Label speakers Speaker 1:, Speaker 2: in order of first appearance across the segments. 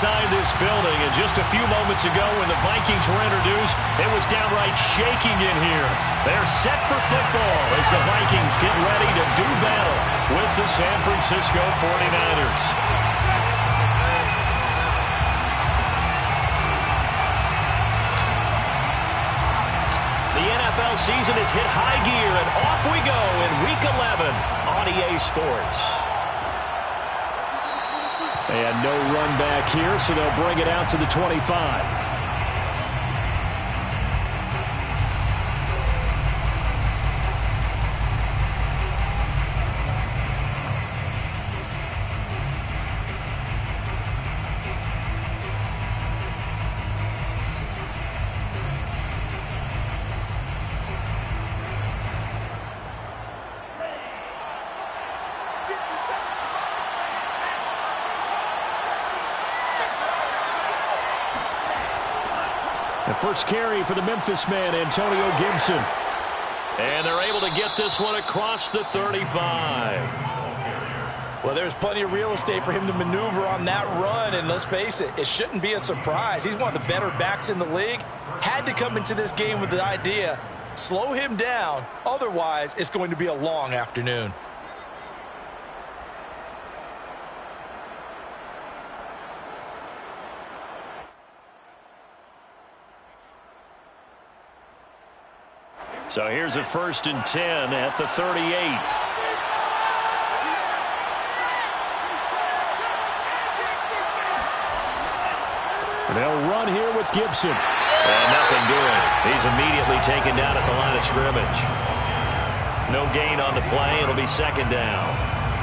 Speaker 1: inside this building. And just a few moments ago when the Vikings were introduced, it was downright shaking in here. They're set for football as the Vikings get ready to do battle with the San Francisco 49ers. The NFL season has hit high gear, and off we go in Week 11 on EA Sports.
Speaker 2: And no run back here, so they'll bring it out to the 25. The first carry for the Memphis man, Antonio Gibson.
Speaker 1: And they're able to get this one across the 35.
Speaker 3: Well, there's plenty of real estate for him to maneuver on that run, and let's face it, it shouldn't be a surprise. He's one of the better backs in the league. Had to come into this game with the idea, slow him down, otherwise it's going to be a long afternoon.
Speaker 1: So here's a 1st and 10 at the 38.
Speaker 2: They'll run here with Gibson.
Speaker 1: And nothing doing. He's immediately taken down at the line of scrimmage. No gain on the play. It'll be 2nd down.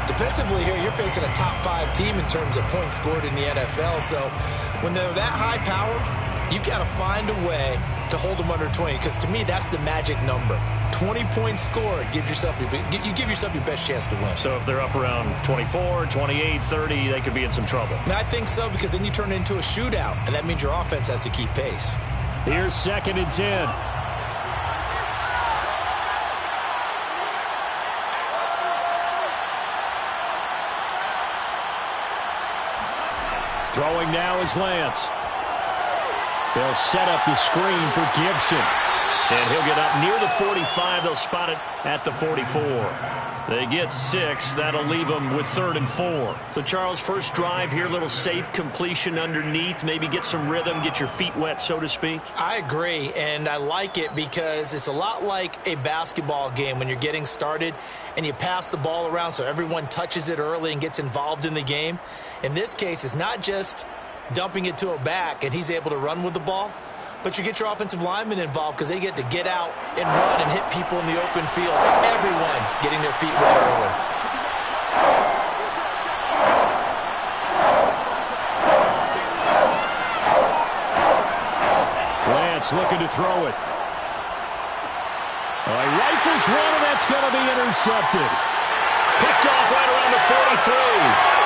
Speaker 3: Defensively here, you're facing a top 5 team in terms of points scored in the NFL. So when they're that high-powered, you've got to find a way to hold them under 20, because to me that's the magic number. 20 points scored gives yourself you give yourself your best chance to win.
Speaker 1: So if they're up around 24, 28, 30, they could be in some trouble.
Speaker 3: And I think so, because then you turn it into a shootout, and that means your offense has to keep pace.
Speaker 2: Here's 2nd and 10. Throwing now is Lance. They'll set up the screen for Gibson.
Speaker 1: And he'll get up near the 45. They'll spot it at the 44. They get 6. That'll leave them with 3rd and 4. So, Charles, first drive here, little safe completion underneath. Maybe get some rhythm, get your feet wet, so to speak.
Speaker 3: I agree, and I like it because it's a lot like a basketball game when you're getting started and you pass the ball around so everyone touches it early and gets involved in the game. In this case, it's not just dumping it to a back and he's able to run with the ball, but you get your offensive linemen involved because they get to get out and run and hit people in the open field. Everyone getting their feet wet early.
Speaker 2: Lance looking to throw it. He rifles one, and that's going to be intercepted.
Speaker 1: Picked off right around the 43.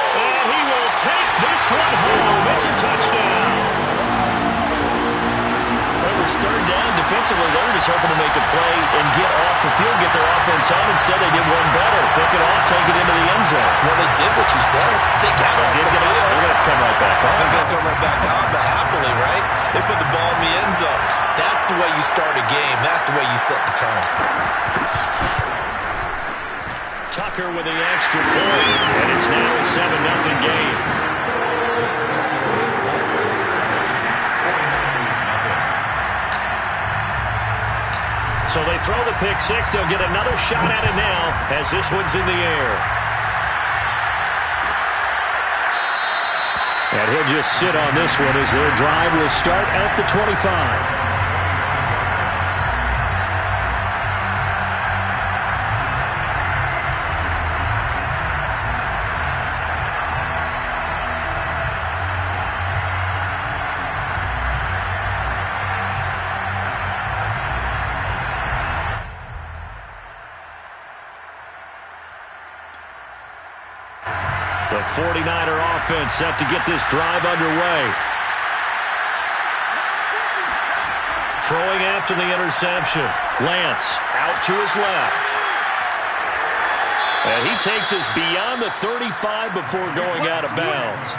Speaker 1: And he will take this one home. It's a touchdown. It was 3rd down. Defensively, they were just hoping to make a play and get off the field, get their offense on. Instead, they did one better. Pick it off, take it into the end zone.
Speaker 3: Well, they did what you said. They got off the field.
Speaker 1: They're going to have to come right back on.
Speaker 3: They're going to come right back on, but happily, right? They put the ball in the end zone. That's the way you start a game. That's the way you set the tone.
Speaker 1: Tucker with the extra point, and it's now a 7-0 game. So they throw the pick 6. They'll get another shot at it now as this one's in the air.
Speaker 2: And he'll just sit on this one as their drive will start at the 25.
Speaker 1: The 49er offense set to get this drive underway. Throwing after the interception. Lance out to his left. And he takes us beyond the 35 before going out of bounds.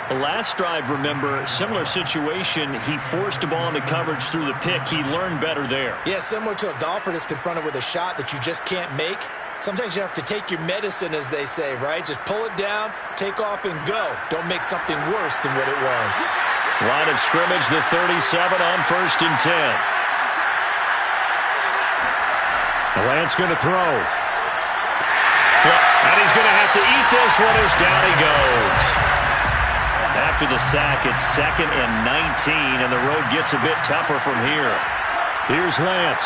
Speaker 1: Last drive, remember, similar situation. He forced a ball into coverage through the pick. He learned better there.
Speaker 3: Yeah, similar to a golfer that's confronted with a shot that you just can't make. Sometimes you have to take your medicine, as they say, right? Just pull it down, take off, and go. Don't make something worse than what it was.
Speaker 1: Line of scrimmage, the 37 on 1st and 10.
Speaker 2: Lance going to throw.
Speaker 1: And he's going to have to eat this one as down he goes. After the sack, it's 2nd and 19, and the road gets a bit tougher from here.
Speaker 2: Here's Lance.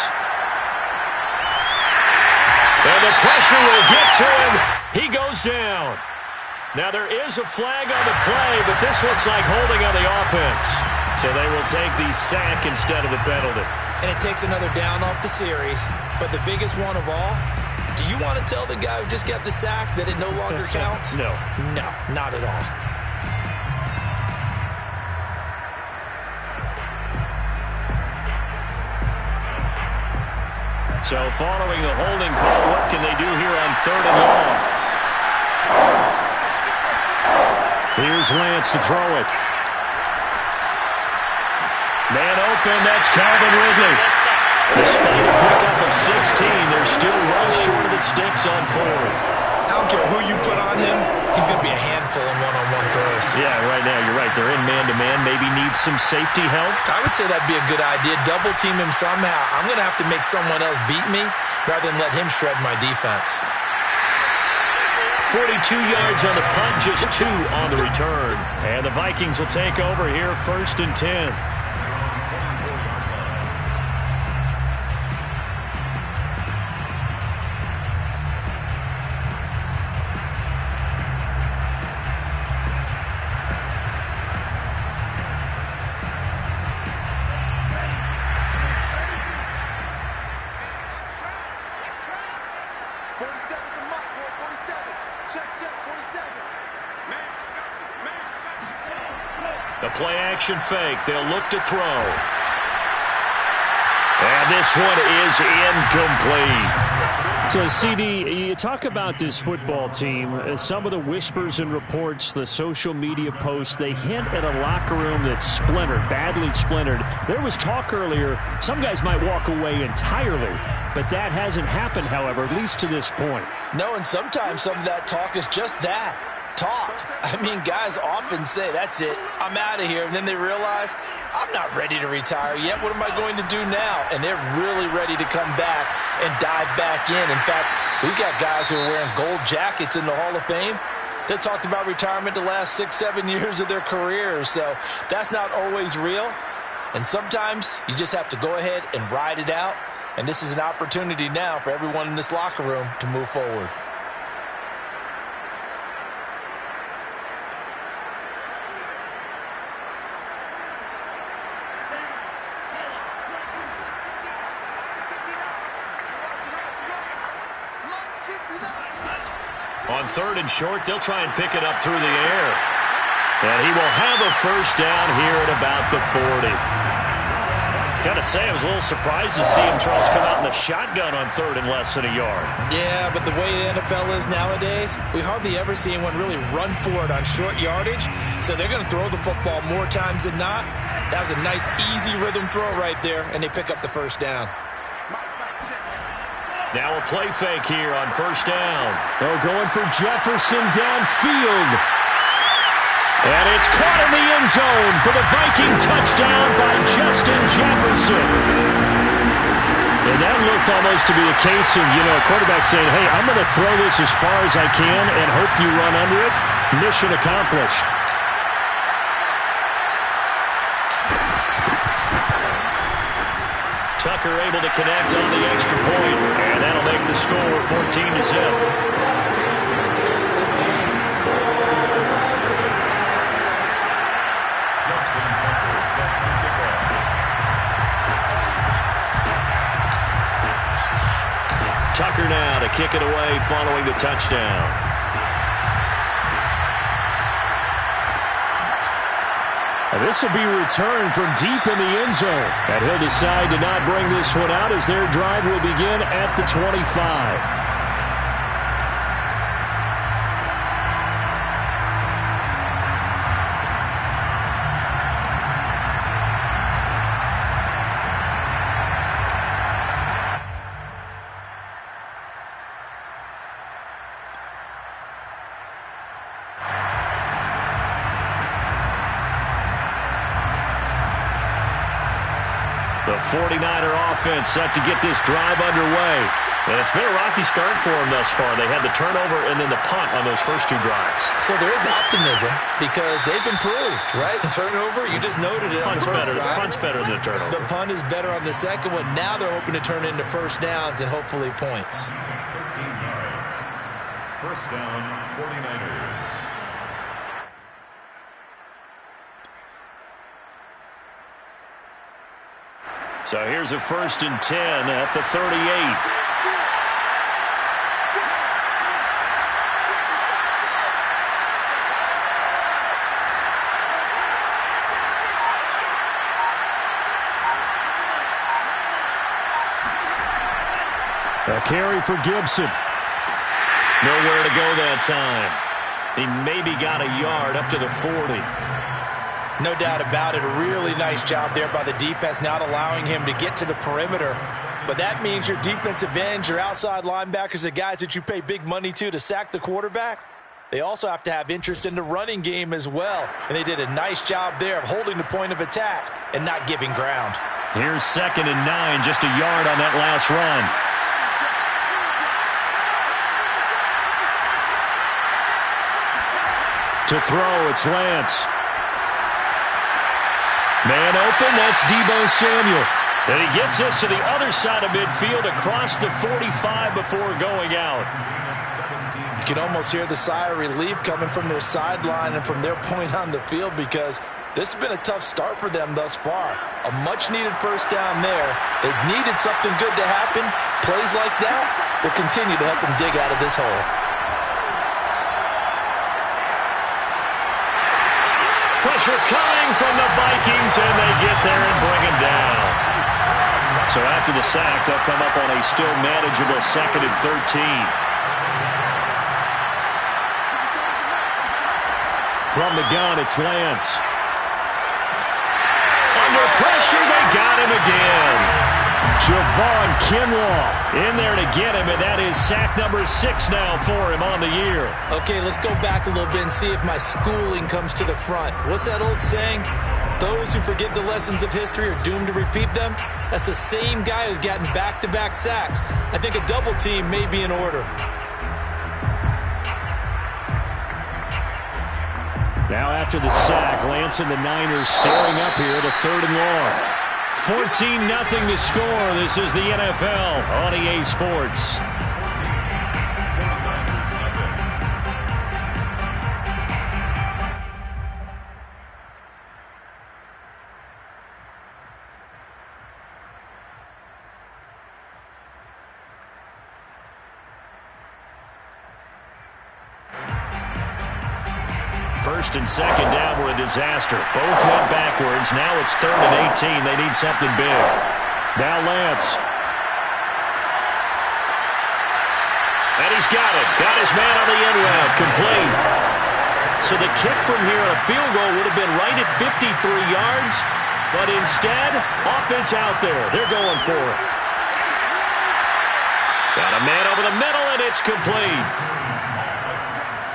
Speaker 1: And the pressure will get to him. He goes down. Now there is a flag on the play, but this looks like holding on the offense. So they will take the sack instead of the penalty.
Speaker 3: And it takes another down off the series. But the biggest one of all, do you want to tell the guy who just got the sack that it no longer counts?
Speaker 1: No.
Speaker 3: No, not at all.
Speaker 1: So following the holding call, what can they do here on 3rd and long?
Speaker 2: Here's Lance to throw it.
Speaker 1: Man open, that's Calvin Ridley. Despite a pickup of 16, they're still well short of the sticks on 4th.
Speaker 3: I don't care who you put on him, he's going to be a handful in one-on-one throws.
Speaker 1: Yeah, right now, you're right. They're in man-to-man. Maybe needs some safety help.
Speaker 3: I would say that'd be a good idea. Double team him somehow. I'm going to have to make someone else beat me rather than let him shred my defense.
Speaker 1: 42 yards on the punt, just 2 on the return. And the Vikings will take over here, 1st and 10. The play-action fake. They'll look to throw. And this one is incomplete.
Speaker 2: So, CD, you talk about this football team. Some of the whispers and reports, the social media posts, they hint at a locker room that's splintered, badly splintered. There was talk earlier, some guys might walk away entirely, but that hasn't happened, however, at least to this point.
Speaker 3: No, and sometimes some of that talk is just that. Talk. I mean, guys often say, that's it, I'm out of here. And then they realize, I'm not ready to retire yet. What am I going to do now? And they're really ready to come back and dive back in. In fact, we've got guys who are wearing gold jackets in the Hall of Fame that talked about retirement the last 6-7 years of their careers. So that's not always real. And sometimes you just have to go ahead and ride it out. And this is an opportunity now for everyone in this locker room to move forward.
Speaker 1: On 3rd and short, they'll try and pick it up through the air. And he will have a first down here at about the 40. Got to say, I was a little surprised to see him, Charles, come out in the shotgun on 3rd and less than a yard.
Speaker 3: Yeah, but the way the NFL is nowadays, we hardly ever see anyone really run for it on short yardage. So they're going to throw the football more times than not. That was a nice, easy rhythm throw right there, and they pick up the first down.
Speaker 1: Now a play fake here on first down.
Speaker 2: They're going for Jefferson downfield. And it's caught in the end zone for the Viking touchdown by Justin Jefferson. And that looked almost to be a case of, a quarterback saying, hey, I'm going to throw this as far as I can and hope you run under it. Mission accomplished.
Speaker 1: Tucker able to connect on the extra point, and that'll make the score 14-0. Tucker now to kick it away following the touchdown.
Speaker 2: This will be returned from deep in the end zone. And he'll decide to not bring this one out as their drive will begin at the 25.
Speaker 1: The 49er offense set to get this drive underway. And it's been a rocky start for them thus far. They had the turnover and then the punt on those first two drives.
Speaker 3: So there is optimism because they've improved, right? Turnover, you just noted it.
Speaker 1: Punt's better than the turnover.
Speaker 3: The punt is better on the second one. Now they're hoping to turn into first downs and hopefully points.
Speaker 4: 13 yards. First down, 49ers.
Speaker 1: So here's a 1st and 10 at the 38.
Speaker 2: A carry for Gibson.
Speaker 1: Nowhere to go that time. He maybe got a yard up to the 40.
Speaker 3: No doubt about it. A really nice job there by the defense, not allowing him to get to the perimeter. But that means your defensive ends, your outside linebackers, the guys that you pay big money to sack the quarterback, they also have to have interest in the running game as well. And they did a nice job there of holding the point of attack and not giving ground.
Speaker 1: Here's 2nd and 9, just a yard on that last run.
Speaker 2: To throw, it's Lance.
Speaker 1: Man open, that's Deebo Samuel. And he gets us to the other side of midfield across the 45 before going out.
Speaker 3: You can almost hear the sigh of relief coming from their sideline and from their point on the field because this has been a tough start for them thus far. A much-needed first down there. They needed something good to happen. Plays like that will continue to help them dig out of this hole.
Speaker 1: Pressure coming from the Vikings, and they get there and bring him down. So after the sack, they'll come up on a still manageable 2nd and 13.
Speaker 2: From the gun, it's Lance.
Speaker 1: Under pressure, they got him again.
Speaker 2: Javon Kinlaw
Speaker 1: in there to get him, and that is sack number 6 now for him on the year.
Speaker 3: Okay, let's go back a little bit and see if my schooling comes to the front. What's that old saying? Those who forget the lessons of history are doomed to repeat them. That's the same guy who's gotten back-to-back sacks. I think a double team may be in order.
Speaker 2: Now after the sack, Lance and the Niners staring up here to 3rd and long.
Speaker 1: 14-0 the score. This is the NFL on EA Sports. First and 2nd down were a disaster. Both went backwards. Now it's 3rd and 18. They need something big.
Speaker 2: Now Lance.
Speaker 1: And he's got it. Got his man on the end route. Complete. So the kick from here on a field goal would have been right at 53 yards. But instead, offense out there. They're going for it. Got a man over the middle, and it's complete.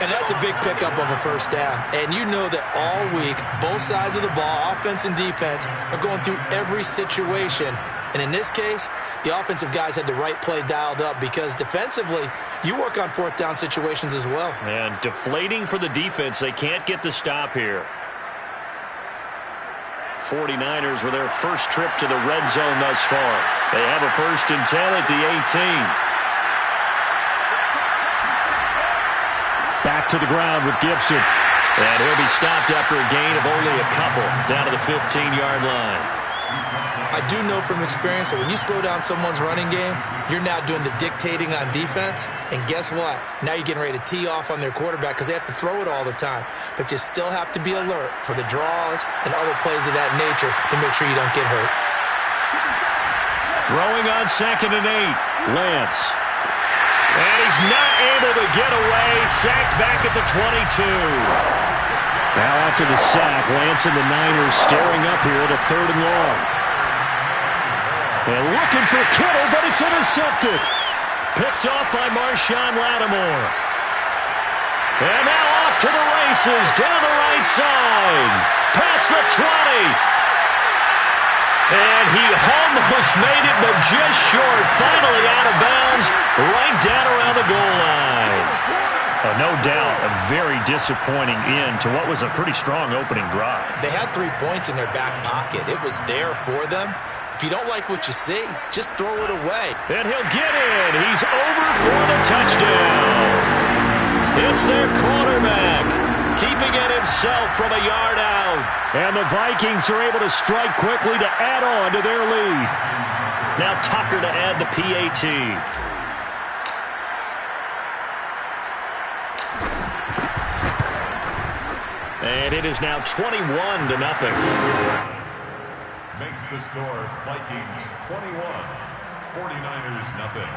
Speaker 3: And that's a big pickup of a first down. And you know that all week, both sides of the ball, offense and defense, are going through every situation. And in this case, the offensive guys had the right play dialed up because defensively, you work on 4th down situations as well.
Speaker 1: And deflating for the defense. They can't get the stop here. 49ers with their first trip to the red zone thus far. They have a 1st and 10 at the 18.
Speaker 2: Back to the ground with Gibson.
Speaker 1: And he'll be stopped after a gain of only a couple down to the 15-yard line.
Speaker 3: I do know from experience that when you slow down someone's running game, you're now doing the dictating on defense. And guess what? Now you're getting ready to tee off on their quarterback because they have to throw it all the time. But you still have to be alert for the draws and other plays of that nature to make sure you don't get hurt.
Speaker 1: Throwing on 2nd and 8. Lance. And he's not able to get away. Sacked back at the 22.
Speaker 2: Now after the sack, Lance and the Niners staring up here at a 3rd and long. And looking for Kittle, but it's intercepted.
Speaker 1: Picked off by Marshawn Lattimore. And now off to the races down the right side. Past the 20. And he almost made it, but just short. Finally out of bounds, right down around the goal line.
Speaker 2: No doubt a very disappointing end to what was a pretty strong opening drive.
Speaker 3: They had 3 points in their back pocket. It was there for them. If you don't like what you see, just throw it away.
Speaker 1: And he'll get in. He's over for the touchdown. It's their quarterback, keeping it himself from a yard out.
Speaker 2: And the Vikings are able to strike quickly to add on to their lead.
Speaker 1: Now Tucker to add the PAT. And it is now 21-0.
Speaker 4: Makes the score Vikings 21, 49ers nothing.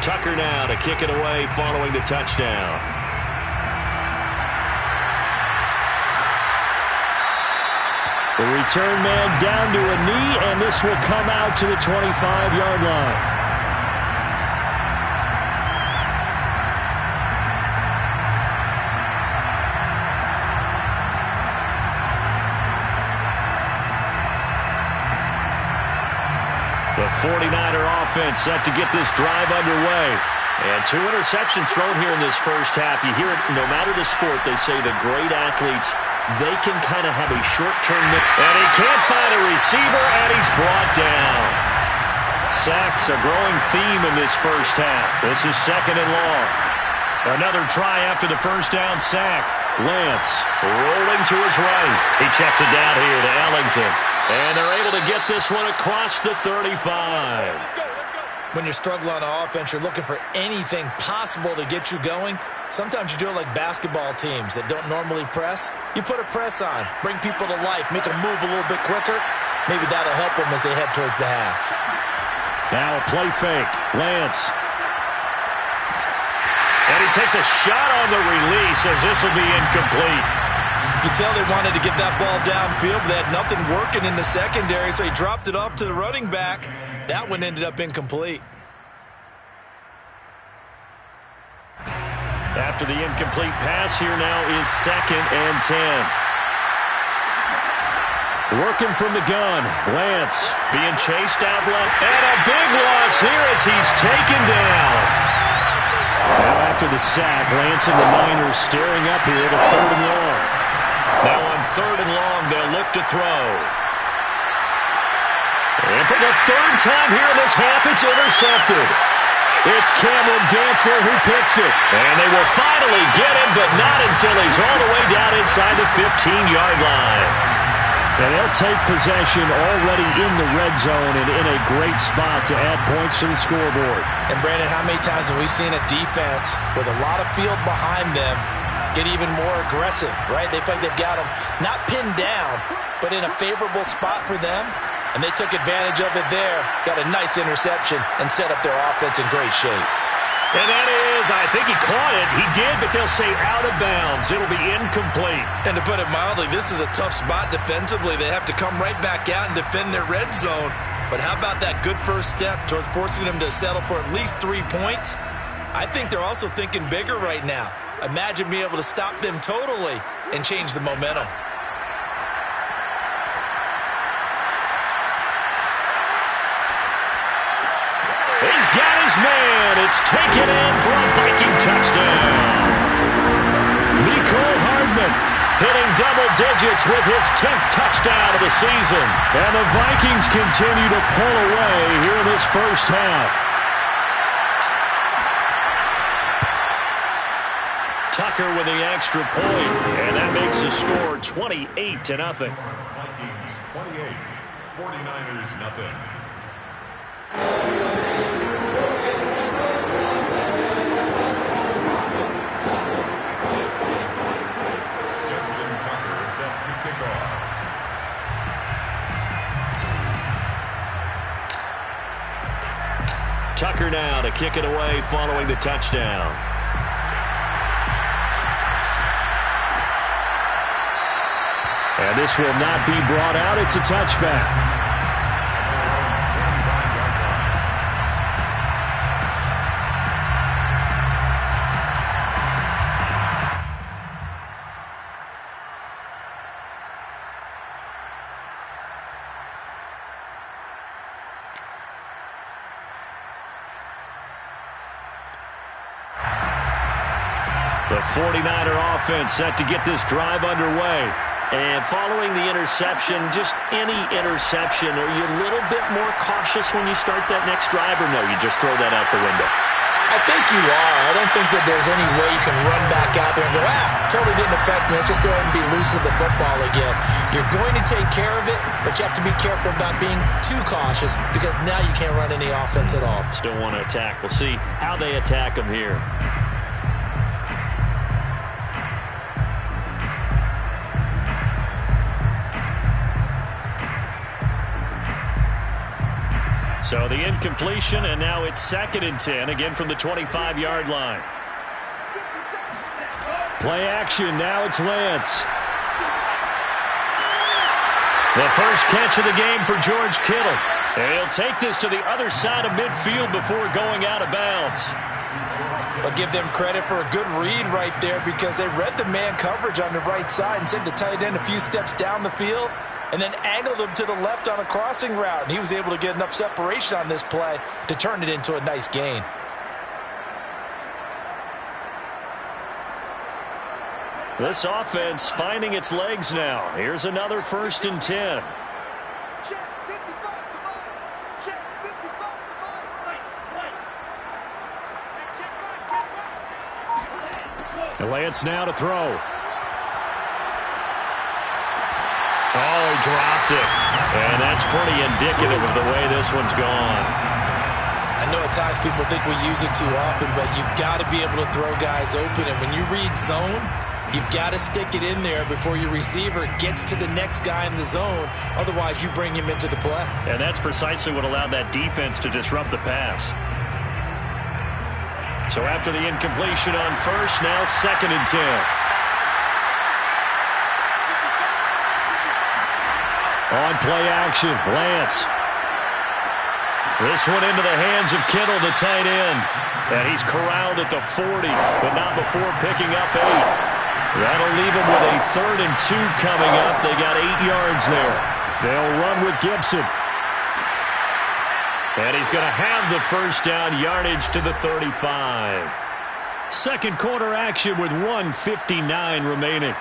Speaker 1: Tucker now to kick it away following the touchdown.
Speaker 2: The return man down to a knee, and this will come out to the 25-yard line.
Speaker 1: The 49er offense set to get this drive underway. And 2 interceptions thrown here in this first half. You hear it no matter the sport, they say the great athletes, they can kind of have a short-term miss. And he can't find a receiver, and he's brought down. Sacks a growing theme in this first half. This is 2nd and long. Another try after the first down sack. Lance rolling to his right. He checks it down here to Ellington. And they're able to get this one across the 35.
Speaker 3: When you're struggling on offense, you're looking for anything possible to get you going. Sometimes you do it like basketball teams that don't normally press. You put a press on, bring people to life, make them move a little bit quicker. Maybe that'll help them as they head towards the half.
Speaker 2: Now a play fake. Lance.
Speaker 1: And he takes a shot on the release as this will be incomplete.
Speaker 3: You can tell they wanted to get that ball downfield, but they had nothing working in the secondary, so he dropped it off to the running back. That one ended up incomplete.
Speaker 1: After the incomplete pass, here now is 2nd and 10.
Speaker 2: Working from the gun. Lance
Speaker 1: being chased out left. And a big loss here as he's taken down.
Speaker 2: Now after the sack, Lance and the Niners staring up here to 3rd and long.
Speaker 1: Now on 3rd and long, they'll look to throw. And for the 3rd time here in this half, it's intercepted.
Speaker 2: It's Cameron Dantzler who picks it.
Speaker 1: And they will finally get him, but not until he's all the way down inside the 15-yard line.
Speaker 2: And they'll take possession already in the red zone and in a great spot to add points to the scoreboard.
Speaker 3: And Brandon, how many times have we seen a defense with a lot of field behind them get even more aggressive, right? They feel like they've got them not pinned down, but in a favorable spot for them. And they took advantage of it there, got a nice interception, and set up their offense in great shape.
Speaker 1: And that is, I think he caught it. He did, but they'll say out of bounds. It'll be incomplete.
Speaker 3: And to put it mildly, this is a tough spot defensively. They have to come right back out and defend their red zone. But how about that good first step towards forcing them to settle for at least 3 points? I think they're also thinking bigger right now. Imagine being able to stop them totally and change the momentum.
Speaker 1: He's got his man. It's taken in for a Viking touchdown. Mecole Hardman hitting double digits with his 10th touchdown of the season.
Speaker 2: And the Vikings continue to pull away here in this first half.
Speaker 1: Tucker with the extra point, and that makes the score 28-0.
Speaker 4: Vikings 28, 49ers nothing. Justin Tucker set to kick off.
Speaker 1: Tucker now to kick it away following the touchdown.
Speaker 2: And this will not be brought out. It's a touchback. The 49er offense set to get this drive underway.
Speaker 1: And following the interception, just any interception, are you a little bit more cautious when you start that next drive, or no, you just throw that out the window?
Speaker 3: I think you are. I don't think that there's any way you can run back out there and go, totally didn't affect me. Let's just go ahead and be loose with the football again. You're going to take care of it, but you have to be careful about being too cautious because now you can't run any offense at all.
Speaker 1: Still want to attack. We'll see how they attack them here. So the incompletion, and now it's 2nd and 10, again from the 25-yard line.
Speaker 2: Play action, now it's Lance.
Speaker 1: The first catch of the game for George Kittle. And he'll take this to the other side of midfield before going out of bounds.
Speaker 3: I'll give them credit for a good read right there because they read the man coverage on the right side and sent the tight end a few steps down the field and then angled him to the left on a crossing route. And he was able to get enough separation on this play to turn it into a nice gain.
Speaker 1: This offense finding its legs now. Here's another 1st and 10.
Speaker 2: Lance now to throw.
Speaker 1: Oh, he dropped it. And that's pretty indicative of the way this one's gone.
Speaker 3: I know at times people think we use it too often, but you've got to be able to throw guys open. And when you read zone, you've got to stick it in there before your receiver gets to the next guy in the zone. Otherwise, you bring him into the play.
Speaker 1: And that's precisely what allowed that defense to disrupt the pass. So after the incompletion on first, now 2nd and 10.
Speaker 2: On play action, Lance.
Speaker 1: This one into the hands of Kittle, the tight end. And he's corralled at the 40, but not before picking up 8. That'll leave him with a 3rd and 2 coming up. They got 8 yards there.
Speaker 2: They'll run with Gibson.
Speaker 1: And he's going to have the first down, yardage to the 35.
Speaker 2: Second quarter action with 1:59 remaining.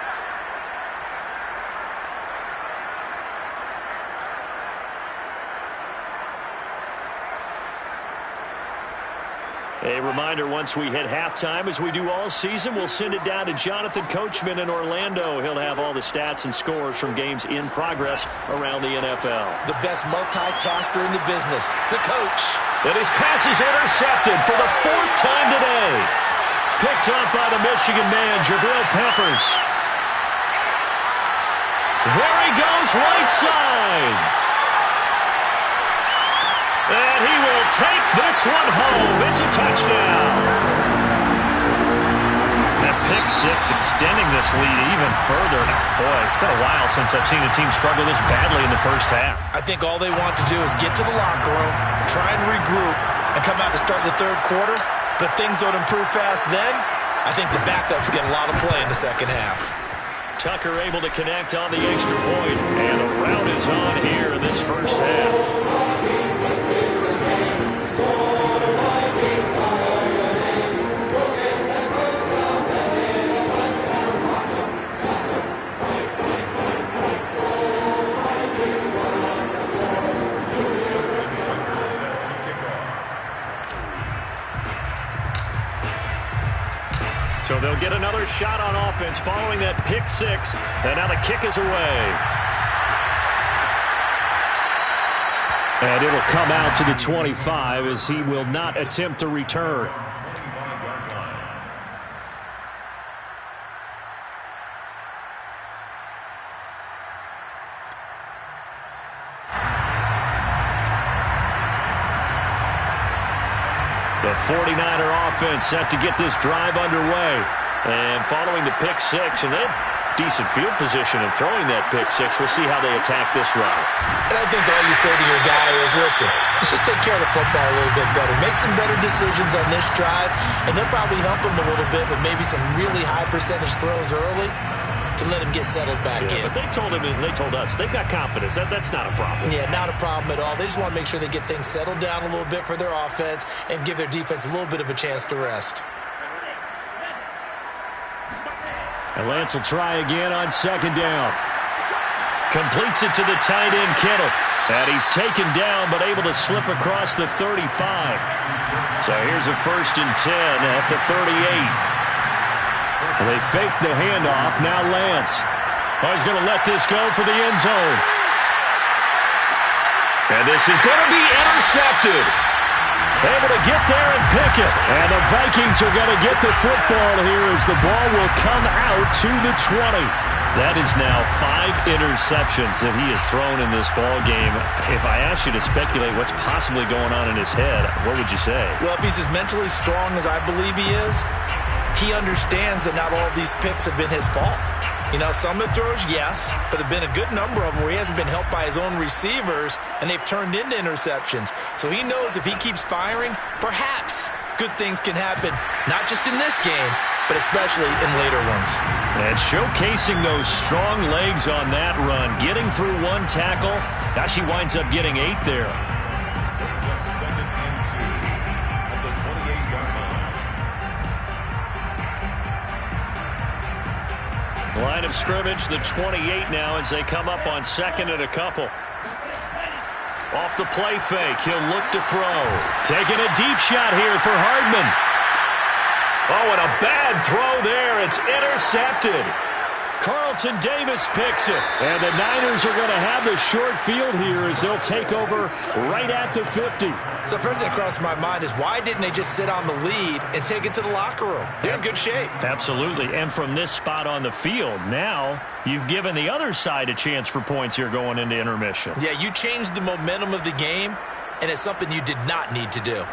Speaker 1: A reminder, once we hit halftime, as we do all season, we'll send it down to Jonathan Coachman in Orlando. He'll have all the stats and scores from games in progress around the NFL.
Speaker 3: The best multitasker in the business, the coach.
Speaker 1: And his pass is intercepted for the 4th time today. Picked up by the Michigan man, Jabril Peppers. There he goes, right side. And he will take this one home. It's a touchdown. That pick six extending this lead even further. Boy, it's been a while since I've seen a team struggle this badly in the first half.
Speaker 3: I think all they want to do is get to the locker room, try and regroup, and come out to start the 3rd quarter. But if things don't improve fast then, I think the backups get a lot of play in the 2nd half.
Speaker 1: Tucker able to connect on the extra point, and the route is on here in this first half. So they'll get another shot on offense following that pick six. And now the kick is away.
Speaker 2: And it'll come out to the 25 as he will not attempt to return.
Speaker 1: The 49er offense set to get this drive underway. And following the pick six, and they have decent field position in throwing that pick six. We'll see how they attack this route.
Speaker 3: And I think all you say to your guy is, listen, let's just take care of the football a little bit better. Make some better decisions on this drive, and they'll probably help him a little bit with maybe some really high percentage throws early to let him get settled back in.
Speaker 1: But they told him, and they told us, they've got confidence. That's not a problem.
Speaker 3: Yeah, not a problem at all. They just want to make sure they get things settled down a little bit for their offense and give their defense a little bit of a chance to rest.
Speaker 2: And Lance will try again on second down.
Speaker 1: Completes it to the tight end, Kittle. And he's taken down but able to slip across the 35. So here's a 1st and 10 at the 38.
Speaker 2: They fake the handoff. Now Lance.
Speaker 1: Oh, he's going to let this go for the end zone. And this is going to be intercepted. Able to get there and pick it.
Speaker 2: And the Vikings are going to get the football here as the ball will come out to the 20.
Speaker 1: That is now 5 interceptions that he has thrown in this ball game. If I asked you to speculate what's possibly going on in his head, what would you say?
Speaker 3: Well, if he's as mentally strong as I believe he is, he understands that not all of these picks have been his fault. You know, some of the throws, yes, but there have been a good number of them where he hasn't been helped by his own receivers, and they've turned into interceptions. So he knows if he keeps firing, perhaps good things can happen, not just in this game, but especially in later ones.
Speaker 1: And showcasing those strong legs on that run, getting through one tackle. Now she winds up getting 8 there.
Speaker 4: Brings up 2nd and 2 at the 28-yard line.
Speaker 1: Line of scrimmage, the 28 now as they come up on 2nd and a couple. Off the play fake, he'll look to throw. Taking a deep shot here for Hardman. Oh, and a bad throw there. It's intercepted. Carlton Davis picks it.
Speaker 2: And the Niners are going to have the short field here as they'll take over right at the 50.
Speaker 3: So first thing that crossed my mind is why didn't they just sit on the lead and take it to the locker room? They're in good shape.
Speaker 1: Absolutely. And from this spot on the field, now you've given the other side a chance for points here going into intermission.
Speaker 3: Yeah, you changed the momentum of the game, and it's something you did not need to do.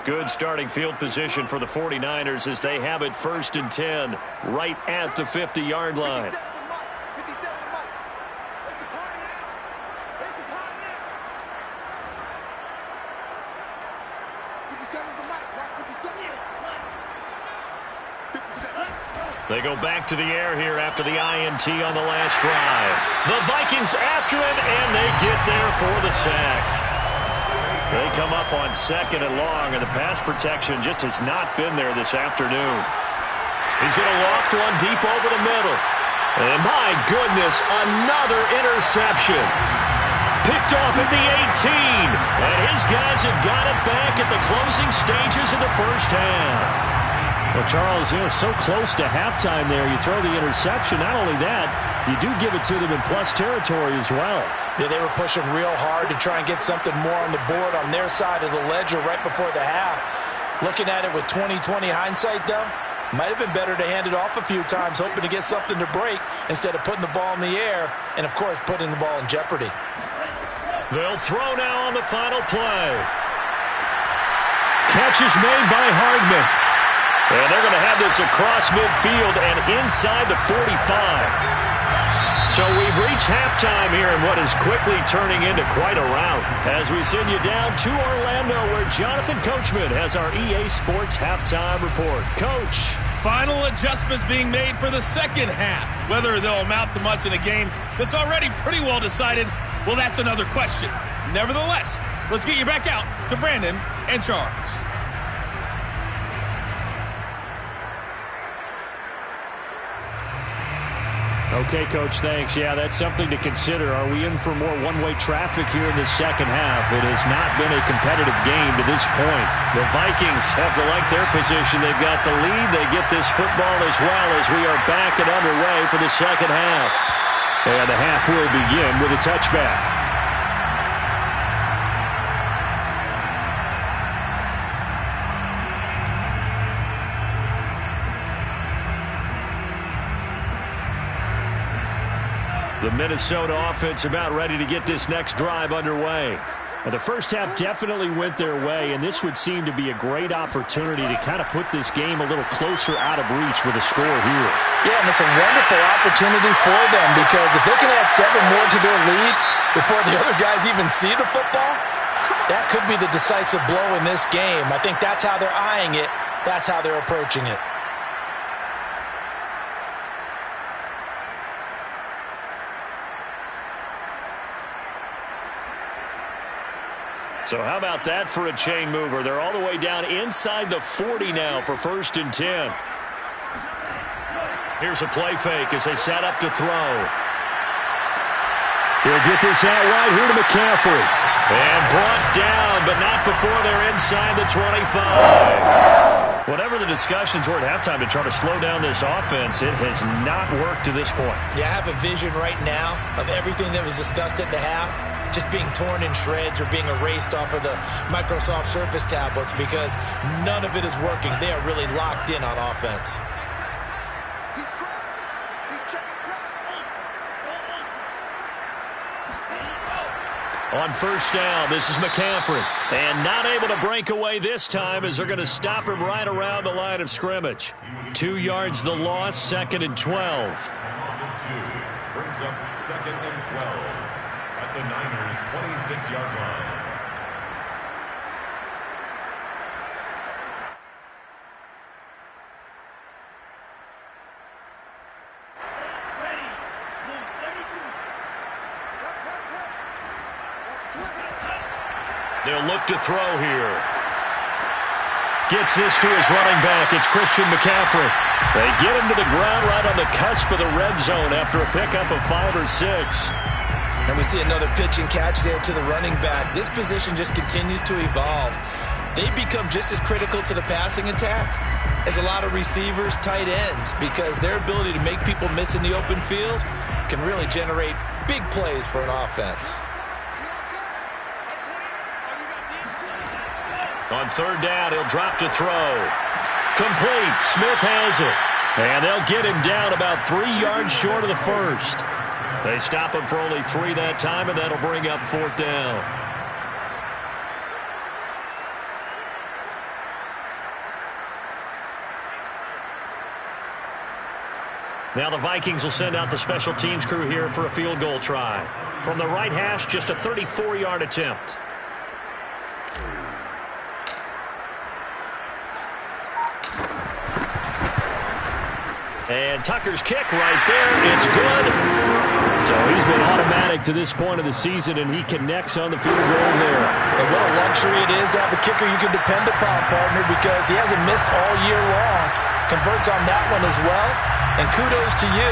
Speaker 1: Good starting field position for the 49ers as they have it 1st and 10 right at the 50-yard line. They go back to the air here after the INT on the last drive. The Vikings after him, and they get there for the sack. They come up on 2nd and long, and the pass protection just has not been there this afternoon. He's going to loft one deep over the middle. And my goodness, another interception. Picked off at the 18. And his guys have got it back at the closing stages of the first half.
Speaker 2: Well, Charles, so close to halftime there. You throw the interception. Not only that, you do give it to them in plus territory as well.
Speaker 3: Yeah, they were pushing real hard to try and get something more on the board on their side of the ledger right before the half. Looking at it with 20/20 hindsight, though, might have been better to hand it off a few times, hoping to get something to break instead of putting the ball in the air and, of course, putting the ball in jeopardy.
Speaker 1: They'll throw now on the final play.
Speaker 2: Catch is made by Hardman.
Speaker 1: And they're going to have this across midfield and inside the 45. So we've reached halftime here in what is quickly turning into quite a rout as we send you down to Orlando where Jonathan Coachman has our EA Sports halftime report. Coach.
Speaker 5: Final adjustments being made for the second half. Whether they'll amount to much in a game that's already pretty well decided, well, that's another question. Nevertheless, let's get you back out to Brandon and Charles.
Speaker 2: Okay, Coach, thanks. Yeah, that's something to consider. Are we in for more one-way traffic here in the second half? It has not been a competitive game to this point.
Speaker 1: The Vikings have to like their position. They've got the lead. They get this football as well as we are back and underway for the second half.
Speaker 2: And the half will begin with a touchback.
Speaker 1: The Minnesota offense about ready to get this next drive underway.
Speaker 2: Well, the first half definitely went their way, and this would seem to be a great opportunity to kind of put this game a little closer out of reach with a score here.
Speaker 3: Yeah, and it's a wonderful opportunity for them because if they can add 7 more to their lead before the other guys even see the football, that could be the decisive blow in this game. I think that's how they're eyeing it. That's how they're approaching it.
Speaker 1: So how about that for a chain mover? They're all the way down inside the 40 now for 1st and 10. Here's a play fake as they set up to throw.
Speaker 2: He'll get this out wide here to McCaffrey.
Speaker 1: And brought down, but not before they're inside the 25. Whatever the discussions were at halftime to try to slow down this offense, it has not worked to this point.
Speaker 3: Yeah, I have a vision right now of everything that was discussed at the half just being torn in shreds or being erased off of the Microsoft Surface tablets because none of it is working. They are really locked in on offense.
Speaker 1: On 1st down, this is McCaffrey. And not able to break away this time as they're going to stop him right around the line of scrimmage. 2 yards the loss, 2nd and 12.
Speaker 4: Brings up 2nd and 12 at the Niners' 26-yard line.
Speaker 1: They'll look to throw here. Gets this to his running back. It's Christian McCaffrey. They get him to the ground right on the cusp of the red zone after a pickup of 5 or 6.
Speaker 3: And we see another pitch and catch there to the running back. This position just continues to evolve. They become just as critical to the passing attack as a lot of receivers, tight ends, because their ability to make people miss in the open field can really generate big plays for an offense.
Speaker 1: On 3rd down, he'll drop to throw. Complete. Smith has it. And they'll get him down about 3 yards short of the 1st. They stop him for only 3 that time, and that'll bring up 4th down. Now the Vikings will send out the special teams crew here for a field goal try. From the right hash, just a 34-yard attempt. And Tucker's kick right there. It's good. So he's been automatic to this point of the season, and he connects on the field goal there.
Speaker 3: And what a luxury it is to have a kicker you can depend upon, partner, because he hasn't missed all year long. Converts on that one as well. And kudos to you.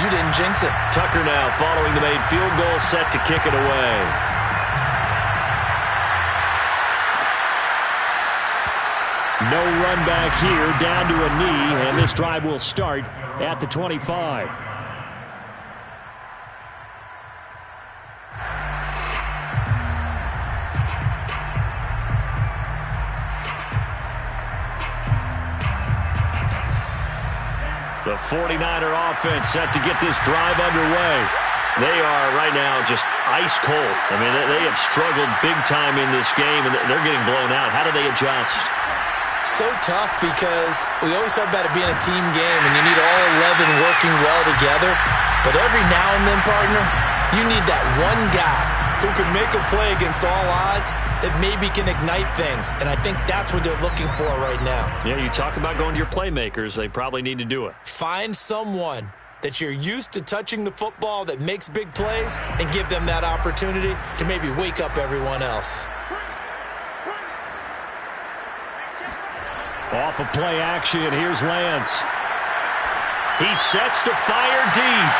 Speaker 3: You didn't jinx it.
Speaker 1: Tucker now following the made field goal, set to kick it away. No run back here, down to a knee, and this drive will start at the 25. The 49er offense set to get this drive underway. They are right now just ice cold. I mean, they have struggled big time in this game, and they're getting blown out. How do they adjust?
Speaker 3: So tough because we always talk about it being a team game and you need all 11 working well together. But every now and then, partner, you need that one guy who can make a play against all odds that maybe can ignite things. And I think that's what they're looking for right now.
Speaker 1: Yeah, you talk about going to your playmakers. They probably need to do it.
Speaker 3: Find someone that you're used to touching the football that makes big plays and give them that opportunity to maybe wake up everyone else.
Speaker 1: Off of play action, here's Lance. He sets to fire deep.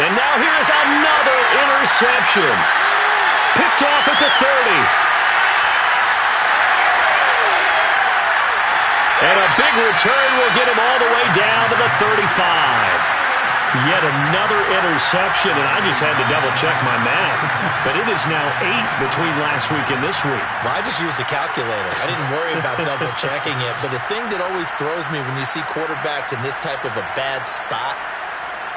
Speaker 1: And now here's another interception. Picked off at the 30. And a big return will get him all the way down to the 35. Yet another interception, and I just had to double-check my math. But it is now 8 between last week and this week.
Speaker 3: Well, I just used a calculator. I didn't worry about double-checking it. But the thing that always throws me when you see quarterbacks in this type of a bad spot,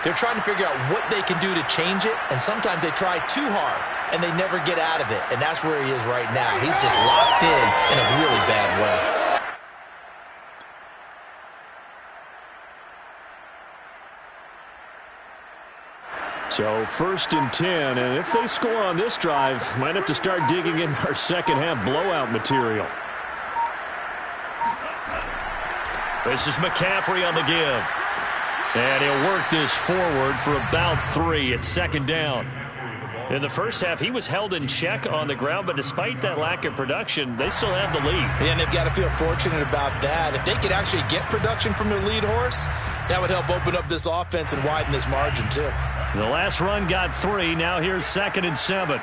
Speaker 3: they're trying to figure out what they can do to change it, and sometimes they try too hard, and they never get out of it. And that's where he is right now. He's just locked in a really bad way.
Speaker 1: So 1st and 10, and if they score on this drive, might have to start digging in our second half blowout material. This is McCaffrey on the give. And he'll work this forward for about 3 at 2nd down. In the first half, he was held in check on the ground, but despite that lack of production, they still have the lead.
Speaker 3: And they've got to feel fortunate about that. If they could actually get production from their lead horse, that would help open up this offense and widen this margin too.
Speaker 1: The last run got 3. Now here's 2nd and 7.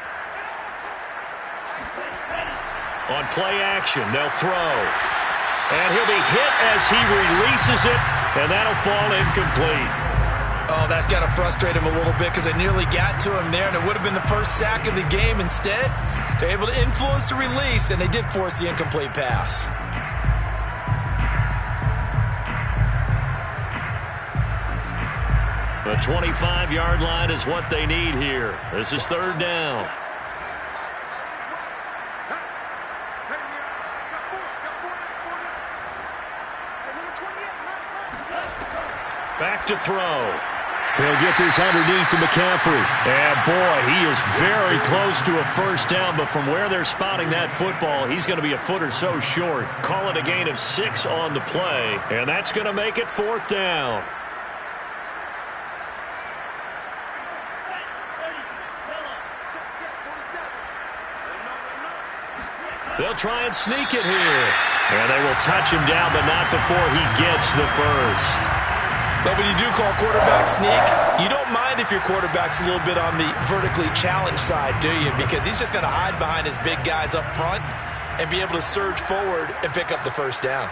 Speaker 1: On play action, they'll throw. And he'll be hit as he releases it, and that'll fall incomplete.
Speaker 3: Oh, that's got to frustrate him a little bit because they nearly got to him there, and it would have been the first sack of the game. Instead, they're able to influence the release, and they did force the incomplete pass.
Speaker 1: The 25-yard line is what they need here. This is 3rd down. Back to throw.
Speaker 2: He'll get this underneath to McCaffrey.
Speaker 1: And boy, he is very close to a first down, but from where they're spotting that football, he's going to be a foot or so short. Call it a gain of 6 on the play, and that's going to make it 4th down. They'll try and sneak it here. And they will touch him down, but not before he gets the first.
Speaker 3: But when you do call quarterback sneak, you don't mind if your quarterback's a little bit on the vertically challenged side, do you? Because he's just going to hide behind his big guys up front and be able to surge forward and pick up the first down.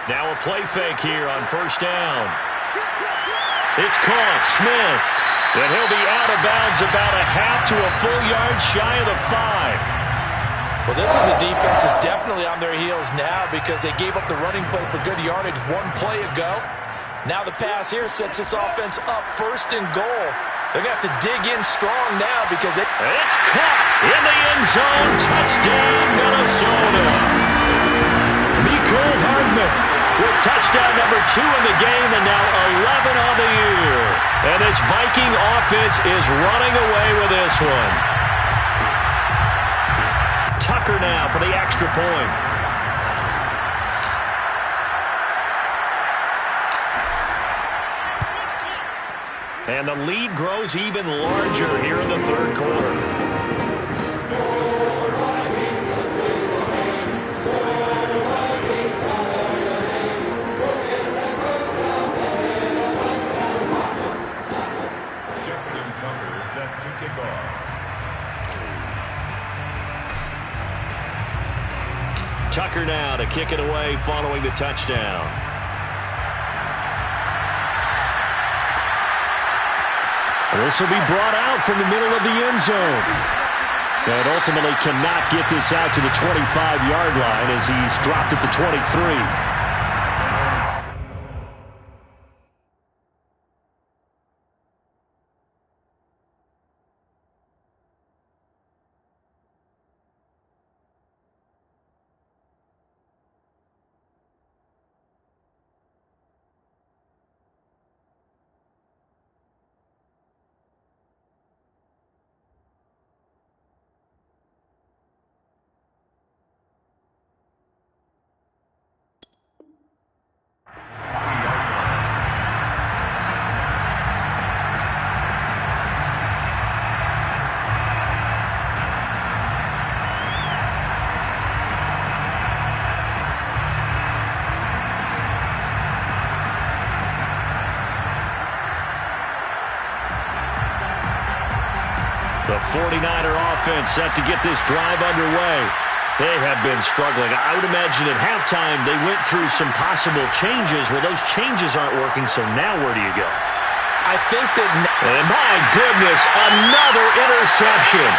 Speaker 1: Now a play fake here on 1st down. It's caught. Smith. And he'll be out of bounds about a half to a full yard shy of the 5.
Speaker 3: Well, this is a defense that's definitely on their heels now because they gave up the running play for good yardage 1 play ago. Now the pass here sets this offense up 1st and goal. They're going to have to dig in strong now because
Speaker 1: it's caught in the end zone. Touchdown, Minnesota. Mecole Hardman with touchdown number 2 in the game and now 11 on the year. And this Viking offense is running away with this one. Tucker now for the extra point. And the lead grows even larger here in the 3rd quarter.
Speaker 4: Justin Tucker set to kick off.
Speaker 1: Tucker now to kick it away following the touchdown. This will be brought out from the middle of the end zone. And ultimately cannot get this out to the 25-yard line as he's dropped at the 23. The 49er offense set to get this drive underway. They have been struggling. I would imagine at halftime they went through some possible changes. Well, those changes aren't working, so now where do you go?
Speaker 3: I think that...
Speaker 1: And my goodness, another interception.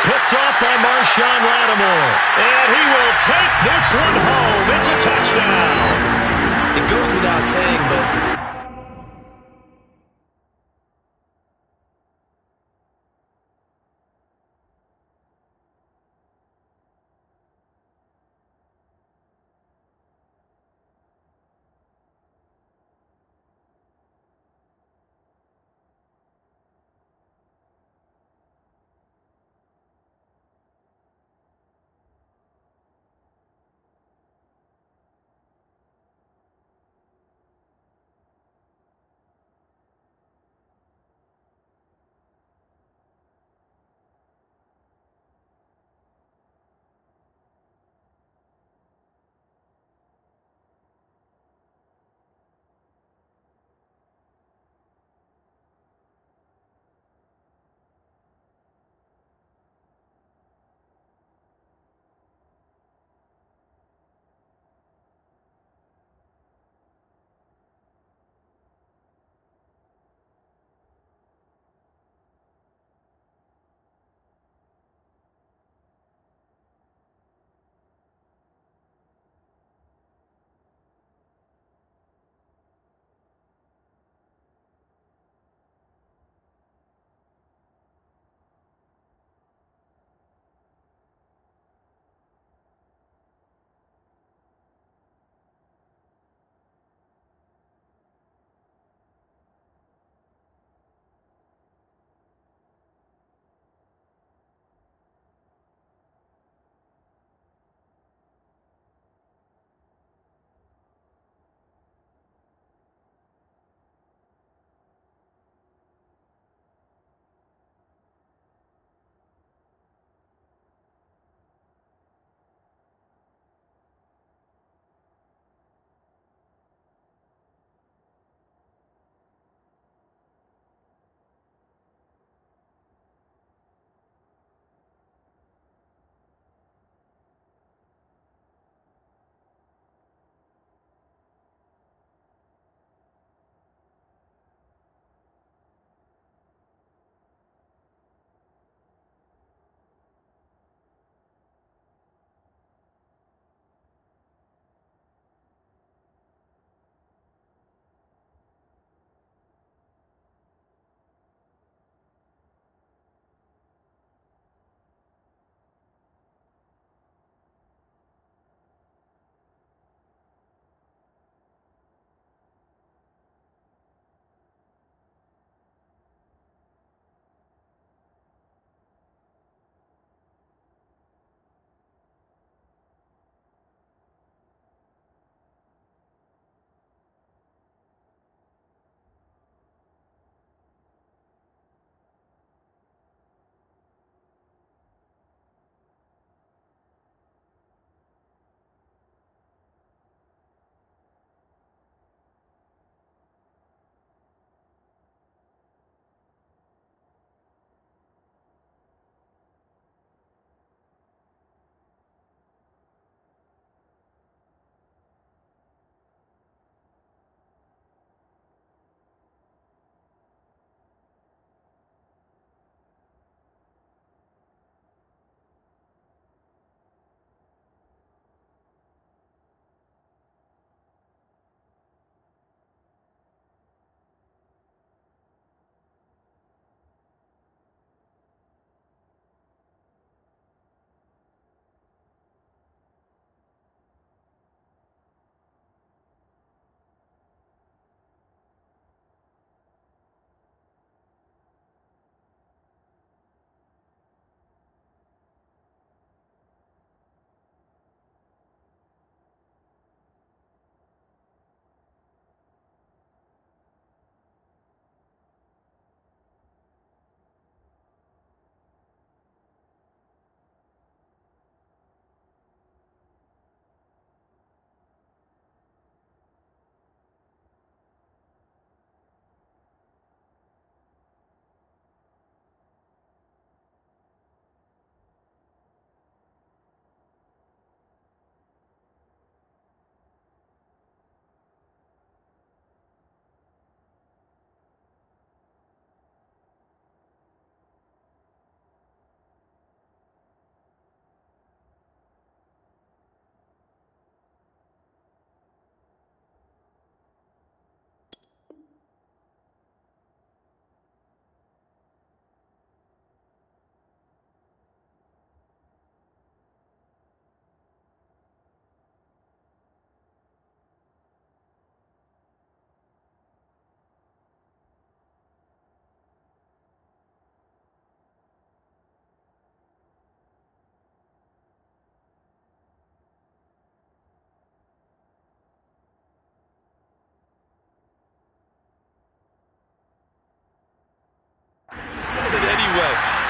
Speaker 1: Picked up by Marshawn Lattimore. And he will take this one home. It's a touchdown.
Speaker 3: It goes without saying, but...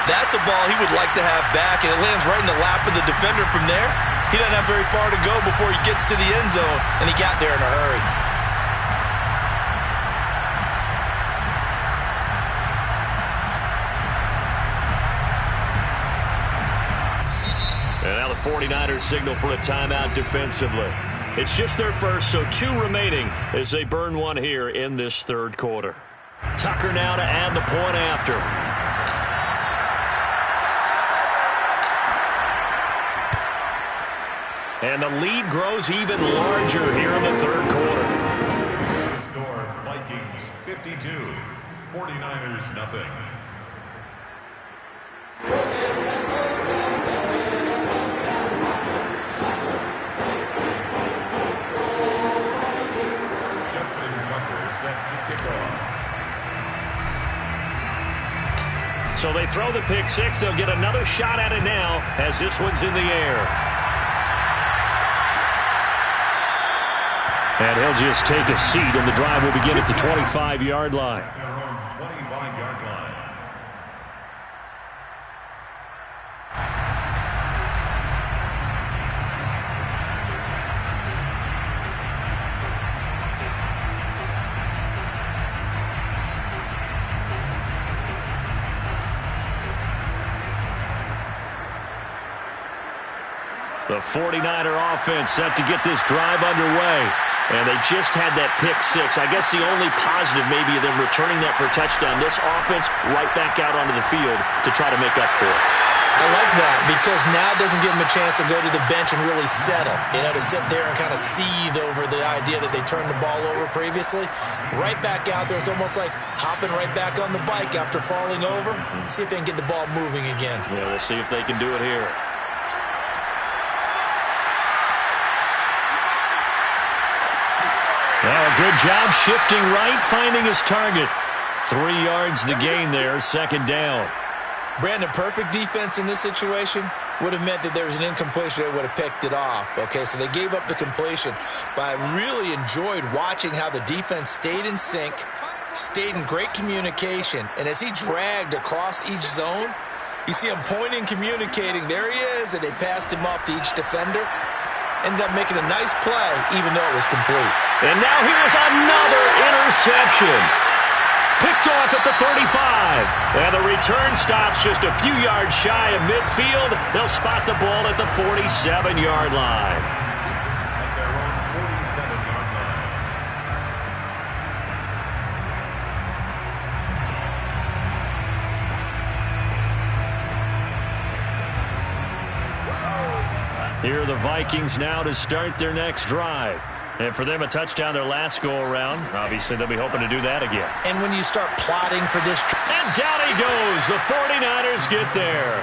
Speaker 3: That's a ball he would like to have back, and it lands right in the lap of the defender. From there, he doesn't have very far to go before he gets to the end zone, and he got there in a hurry.
Speaker 1: And now the 49ers signal for a timeout defensively. It's just their first, so 2 remaining as they burn one here in this third quarter. Tucker now to add the point after. And the lead grows even larger here in the third quarter.
Speaker 4: The score, Vikings 52, 49ers nothing. Justin Tucker set to kick off.
Speaker 1: So they throw the pick six. They'll get another shot at it now as this one's in the air.
Speaker 2: And he'll just take a seat, and the drive will begin at the 25-yard line.
Speaker 4: Their own 25-yard line.
Speaker 1: The 49er offense set to get this drive underway. And they just had that pick six. I guess the only positive maybe of them returning that for a touchdown. This offense right back out onto the field to try to make up for it.
Speaker 3: I like that because now it doesn't give them a chance to go to the bench and really settle. You know, to sit there and kind of seethe over the idea that they turned the ball over previously. Right back out there. It's almost like hopping right back on the bike after falling over. See if they can get the ball moving again.
Speaker 1: Yeah, we'll see if they can do it here. Well, a good job shifting right, finding his target. 3 yards the gain there, second down.
Speaker 3: Brandon, perfect defense in this situation would have meant that there was an incompletion. They would have picked it off. Okay, so they gave up the completion. But I really enjoyed watching how the defense stayed in sync, stayed in great communication. And as he dragged across each zone, you see him pointing, communicating. There he is, and they passed him off to each defender. Ended up making a nice play, even though it was complete.
Speaker 1: And now here's another interception. Picked off at the 35. And the return stops just a few yards shy of midfield. They'll spot the ball at the 47-yard line.
Speaker 4: At their own 47-yard line.
Speaker 1: Here are the Vikings now to start their next drive. And for them, a touchdown their last go-around. Obviously, they'll be hoping to do that again.
Speaker 3: And when you start plotting for this...
Speaker 1: And down he goes. The 49ers get there.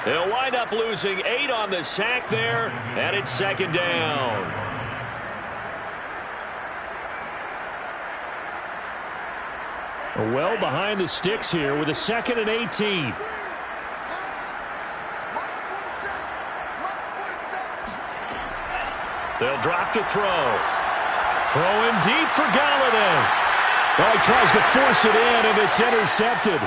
Speaker 1: They'll wind up losing 8 on the sack there, and it's second down.
Speaker 2: Well behind the sticks here with a 2nd and 18.
Speaker 1: They'll drop to throw. Throwing deep for Galladay.
Speaker 2: Well, he tries to force it in, and it's intercepted.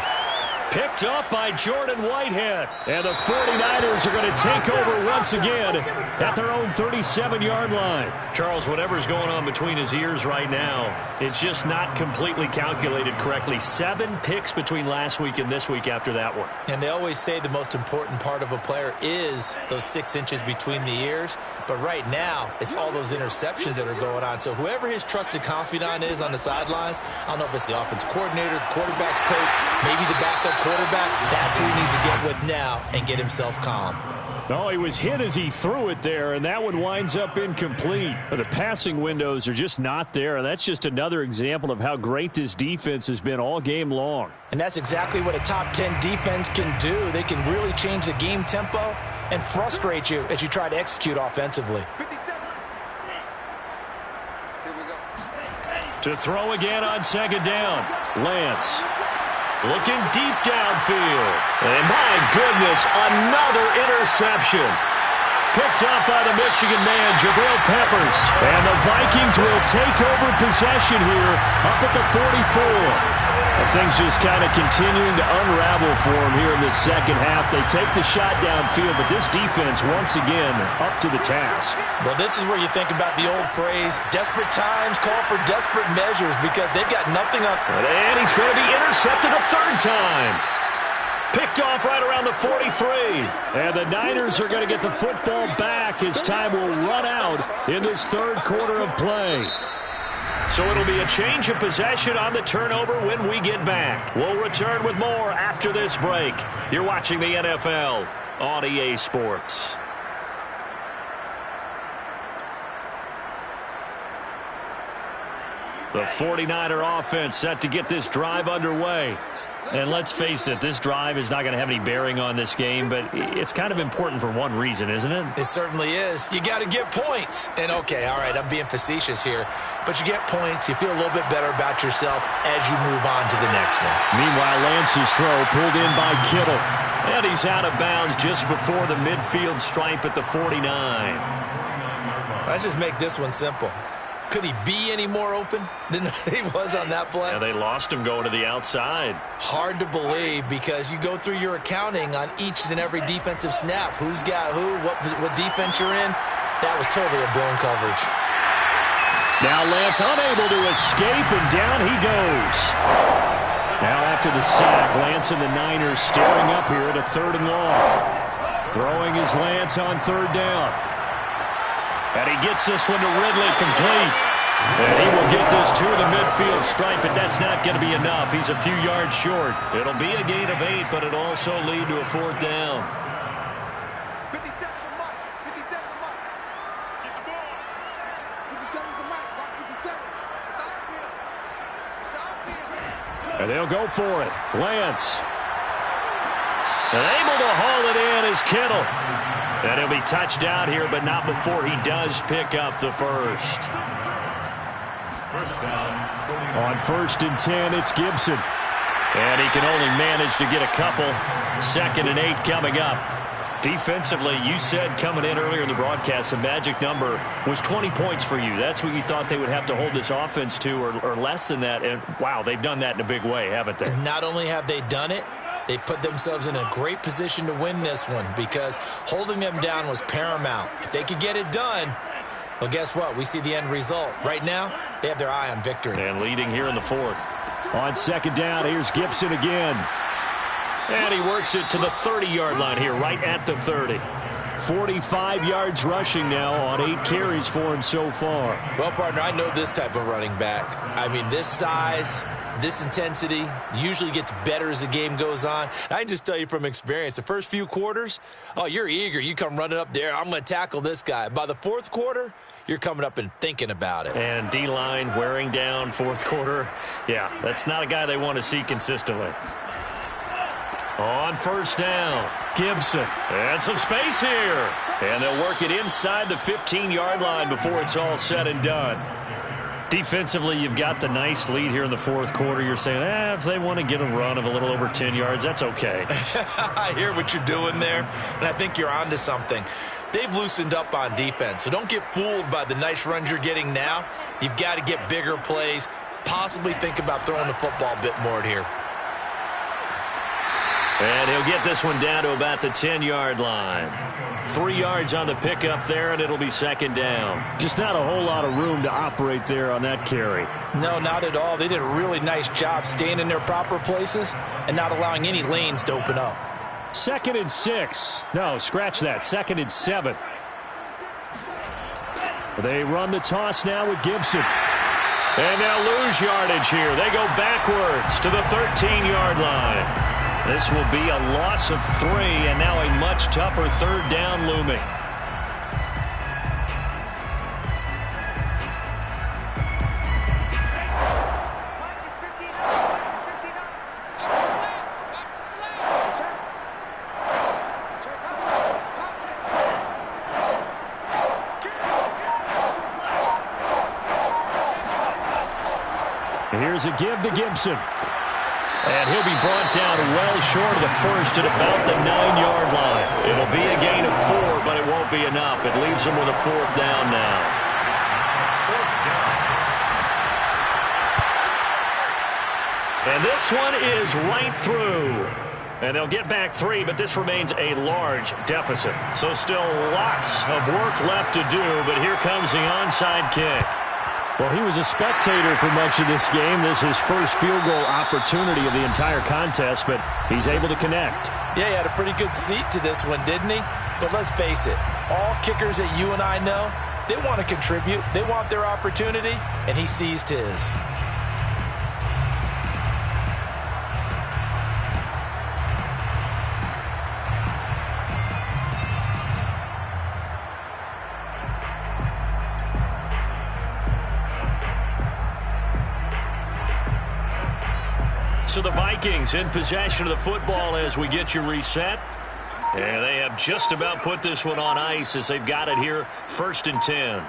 Speaker 1: Picked up by Jordan Whitehead.
Speaker 2: And the 49ers are going to take over once again at their own 37-yard line.
Speaker 1: Charles, whatever's going on between his ears right now, it's just not completely calculated correctly. 7 picks between last week and this week after that one.
Speaker 3: And they always say the most important part of a player is those 6 inches between the ears. But right now, it's all those interceptions that are going on. So whoever his trusted confidant is on the sidelines, I don't know if it's the offense coordinator, the quarterback's coach, maybe the backup quarterback, that's who he needs to get with now and get himself calm.
Speaker 2: No, he was hit as he threw it there, and that one winds up incomplete. But the passing windows are just not there. That's just another example of how great this defense has been all game long.
Speaker 3: And that's exactly what a top 10 defense can do. They can really change the game tempo and frustrate you as you try to execute offensively.
Speaker 1: To throw again on second down. Lance looking deep downfield. And my goodness, another interception. Picked up by the Michigan man, Jabril Peppers.
Speaker 2: And the Vikings will take over possession here up at the 44. Things just kind of continuing to unravel for them here in the second half. They take the shot downfield, but this defense, once again, up to the task.
Speaker 3: Well, this is where you think about the old phrase, desperate times call for desperate measures, because they've got nothing up.
Speaker 1: And he's going to be intercepted a third time. Picked off right around the 43.
Speaker 2: And the Niners are going to get the football back as time will run out in this third quarter of play.
Speaker 1: So it'll be a change of possession on the turnover when we get back. We'll return with more after this break. You're watching the NFL on EA Sports. The 49er offense set to get this drive underway. And let's face it, this drive is not going to have any bearing on this game, but it's kind of important for one reason, isn't it?
Speaker 3: It certainly is. You got to get points. And, okay, all right, I'm being facetious here. But you get points, you feel a little bit better about yourself as you move on to the next one.
Speaker 2: Meanwhile, Lance's throw pulled in by Kittle.
Speaker 1: And he's out of bounds just before the midfield stripe at the 49.
Speaker 3: Let's just make this one simple. Could he be any more open than he was on that play?
Speaker 1: Yeah, they lost him going to the outside.
Speaker 3: Hard to believe, because you go through your accounting on each and every defensive snap. Who's got who, what defense you're in. That was totally a blown coverage.
Speaker 2: Now Lance unable to escape, and down he goes. Now after the sack, Lance and the Niners staring up here at a 3rd and long. Throwing is Lance on 3rd down.
Speaker 1: And he gets this one to Ridley, complete. And he will get this to the midfield stripe, but that's not going to be enough. He's a few yards short. It'll be a gain of 8, but it'll also lead to a 4th down.
Speaker 6: 57 the mark. 57 the mark. Get the ball. 57 is the mark. Mark 57. It's our field. It's our field.
Speaker 2: And they'll go for it. Lance.
Speaker 1: And able to haul it in is Kittle. And he'll be touched down here, but not before he does pick up the first.
Speaker 4: First down.
Speaker 2: On 1st and 10, it's Gibson.
Speaker 1: And he can only manage to get a couple. 2nd and 8 coming up. Defensively, you said coming in earlier in the broadcast, the magic number was 20 points for you. That's what you thought they would have to hold this offense to, or less than that. And, wow, they've done that in a big way, haven't they?
Speaker 3: Not only have they done it, they put themselves in a great position to win this one, because holding them down was paramount. If they could get it done, well, guess what? We see the end result. Right now, they have their eye on victory.
Speaker 1: And leading here in the 4th.
Speaker 2: On 2nd down, here's Gibson again.
Speaker 1: And he works it to the 30-yard line here, right at the 30.
Speaker 2: 45 yards rushing now on 8 carries for him so far.
Speaker 3: Well, partner, I know this type of running back. I mean, this size, this intensity usually gets better as the game goes on. I can just tell you from experience, the first few quarters, oh, you're eager. You come running up there, I'm going to tackle this guy. By the 4th quarter, you're coming up and thinking about it.
Speaker 1: And D-line wearing down 4th quarter. Yeah, that's not a guy they want to see consistently. On 1st down, Gibson. And some space here. And they'll work it inside the 15-yard line before it's all said and done. Defensively, you've got the nice lead here in the 4th quarter. You're saying, if they want to get a run of a little over 10 yards, that's okay.
Speaker 3: I hear what you're doing there, and I think you're onto something. They've loosened up on defense, so don't get fooled by the nice runs you're getting now. You've got to get bigger plays, possibly think about throwing the football a bit more here.
Speaker 1: And he'll get this one down to about the 10-yard line. 3 yards on the pickup there, and it'll be 2nd down.
Speaker 2: Just not a whole lot of room to operate there on that carry.
Speaker 3: No, not at all. They did a really nice job staying in their proper places and not allowing any lanes to open up.
Speaker 2: 2nd and 6. No, scratch that. 2nd and 7. They run the toss now with Gibson.
Speaker 1: And they'll lose yardage here. They go backwards to the 13-yard line. This will be a loss of 3, and now a much tougher 3rd down looming.
Speaker 2: Here's a give to Gibson.
Speaker 1: And he'll be brought down well short of the first at about the 9-yard line. It'll be a gain of 4, but it won't be enough. It leaves them with a 4th down now. And And this one is right through. And they'll get back 3, but this remains a large deficit. So still lots of work left to do, but here comes the onside kick.
Speaker 2: Well, he was a spectator for much of this game. This is his first field goal opportunity of the entire contest, but he's able to connect.
Speaker 3: Yeah, he had a pretty good seat to this one, didn't he? But let's face it, all kickers that you and I know, they want to contribute. They want their opportunity, and he seized his.
Speaker 1: So the Vikings in possession of the football as we get you reset. And they have just about put this one on ice as they've got it here, 1st and 10.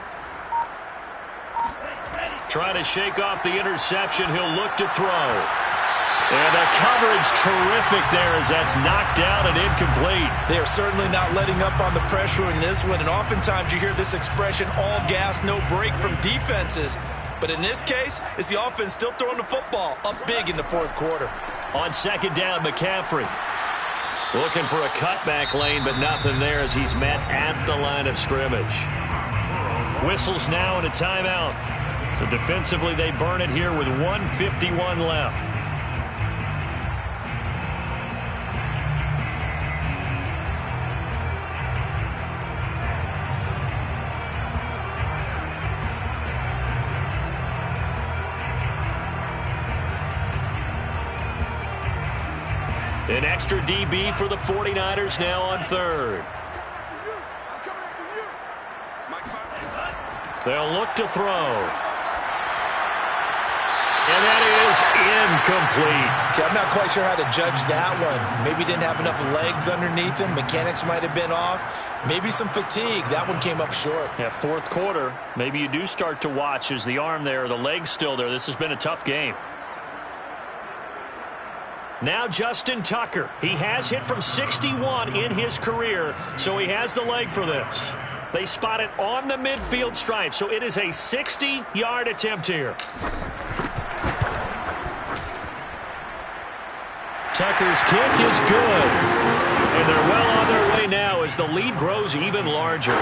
Speaker 1: Trying to shake off the interception. He'll look to throw. And the coverage terrific there as that's knocked down and incomplete.
Speaker 3: They are certainly not letting up on the pressure in this one. And oftentimes you hear this expression, all gas, no break from defenses. But in this case, it's the offense still throwing the football up big in the 4th quarter.
Speaker 1: On 2nd down, McCaffrey. Looking for a cutback lane, but nothing there as he's met at the line of scrimmage. Whistles now and a timeout. So defensively, they burn it here with 1:51 left. An extra DB for the 49ers now on 3rd. They'll look to throw. And that is incomplete.
Speaker 3: Okay, I'm not quite sure how to judge that one. Maybe didn't have enough legs underneath him. Mechanics might have been off. Maybe some fatigue. That one came up short.
Speaker 1: Yeah, 4th quarter. Maybe you do start to watch. Is the arm there, the leg's still there? This has been a tough game. Now Justin Tucker. He has hit from 61 in his career, so he has the leg for this. They spot it on the midfield stripe, so it is a 60-yard attempt here. Tucker's kick is good. And they're well on their way now as the lead grows even larger.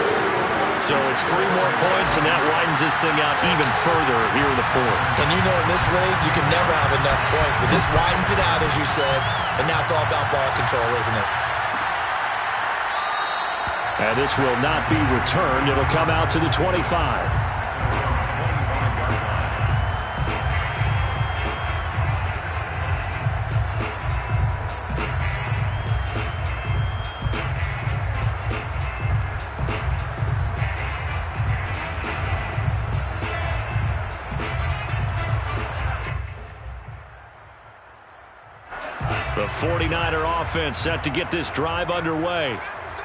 Speaker 1: So it's 3 more points, and that widens this thing out even further here in the 4th.
Speaker 3: And you know in this league, you can never have enough points, but this widens it out, as you said, and now it's all about ball control, isn't it?
Speaker 2: And this will not be returned. It'll come out to the 25.
Speaker 1: The 49er offense set to get this drive underway.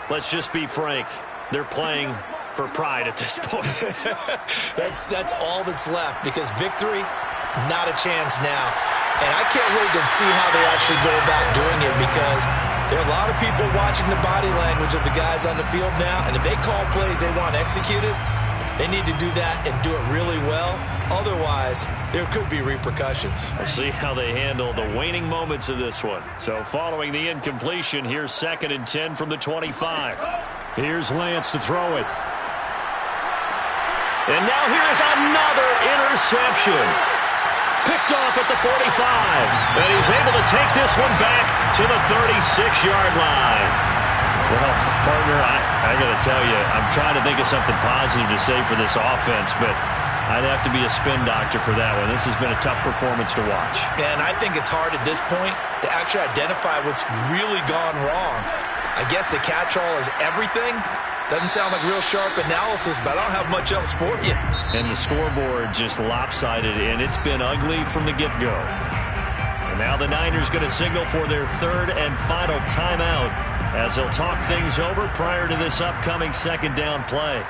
Speaker 1: Let's just be frank. They're playing for pride at this point.
Speaker 3: That's all that's left because victory, not a chance now. And I can't wait to see how they actually go about doing it because there are a lot of people watching the body language of the guys on the field now. And if they call plays they want executed, they need to do that and do it really well. Otherwise, there could be repercussions.
Speaker 1: We'll see how they handle the waning moments of this one. So following the incompletion, here's 2nd and 10 from the 25.
Speaker 2: Here's Lance to throw it.
Speaker 1: And now here's another interception. Picked off at the 45. And he's able to take this one back to the 36-yard line. Well, partner, I got to tell you, I'm trying to think of something positive to say for this offense, but I'd have to be a spin doctor for that one. This has been a tough performance to watch.
Speaker 3: And I think it's hard at this point to actually identify what's really gone wrong. I guess the catch-all is everything. Doesn't sound like real sharp analysis, but I don't have much else for you.
Speaker 1: And the scoreboard just lopsided, and it's been ugly from the get-go. And now the Niners going to signal for their 3rd and final timeout as they'll talk things over prior to this upcoming 2nd down play.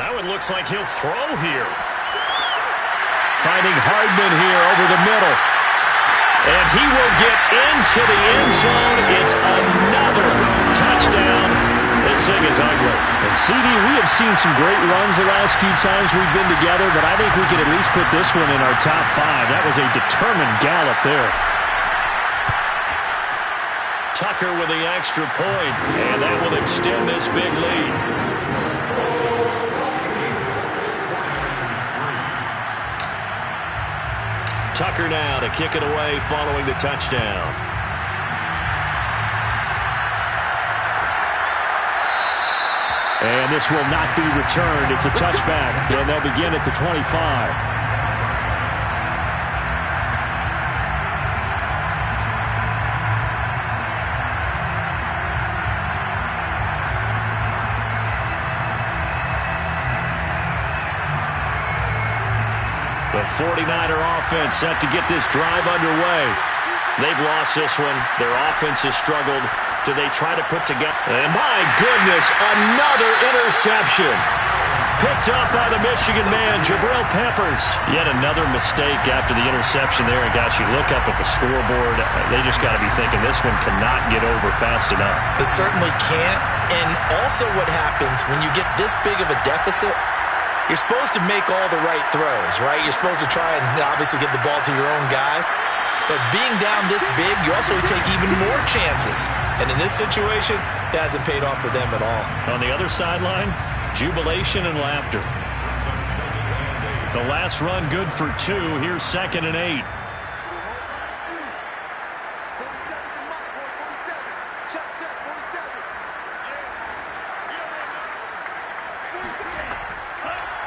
Speaker 1: That one looks like he'll throw here.
Speaker 2: Finding Hardman here over the middle.
Speaker 1: And he will get into the end zone. It's another touchdown. This thing is ugly.
Speaker 2: And CD, we have seen some great runs the last few times we've been together, but I think we can at least put this one in our top 5. That was a determined gallop there.
Speaker 1: Tucker with the extra point, and that will extend this big lead. Tucker now to kick it away following the touchdown.
Speaker 2: And this will not be returned. It's a touchback, and they'll begin at the 25.
Speaker 1: The 49er offense set to get this drive underway. They've lost this one. Their offense has struggled. Do they try to put together? And my goodness, another interception. Picked up by the Michigan man, Jabril Peppers. Yet another mistake after the interception there. And guys, you look up at the scoreboard, they just got to be thinking this one cannot get over fast enough.
Speaker 3: It certainly can't. And also what happens when you get this big of a deficit, you're supposed to make all the right throws, right? You're supposed to try and obviously give the ball to your own guys. But being down this big, you also take even more chances. And in this situation, that hasn't paid off for them at all.
Speaker 1: On the other sideline, jubilation and laughter. The last run good for 2. Here's 2nd and 8.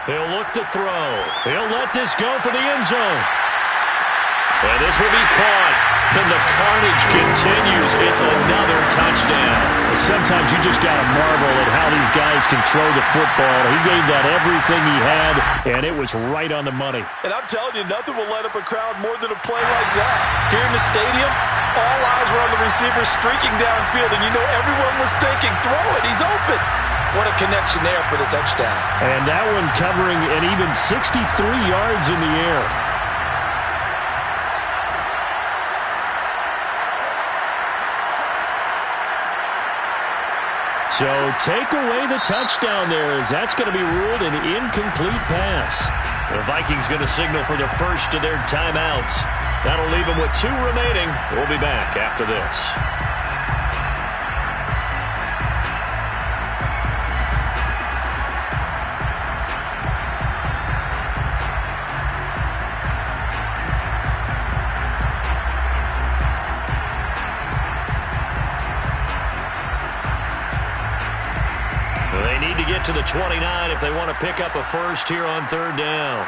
Speaker 1: He'll look to throw. He'll let this go for the end zone. And this will be caught. And the carnage continues. It's another touchdown.
Speaker 2: Sometimes you just got to marvel at how these guys can throw the football. He gave that everything he had, and it was right on the money.
Speaker 7: And I'm telling you, nothing will light up a crowd more than a play like that. Here in the stadium, all eyes were on the receiver streaking downfield, and you know everyone was thinking, throw it, he's open. What a connection there for the touchdown.
Speaker 2: And that one covering an even 63 yards in the air. So take away the touchdown there, as that's going to be ruled an incomplete pass.
Speaker 1: The Vikings going to signal for the first of their timeouts. That'll leave them with 2 remaining. We'll be back after this. They need to get to the 29 if they want to pick up a first here on 3rd down.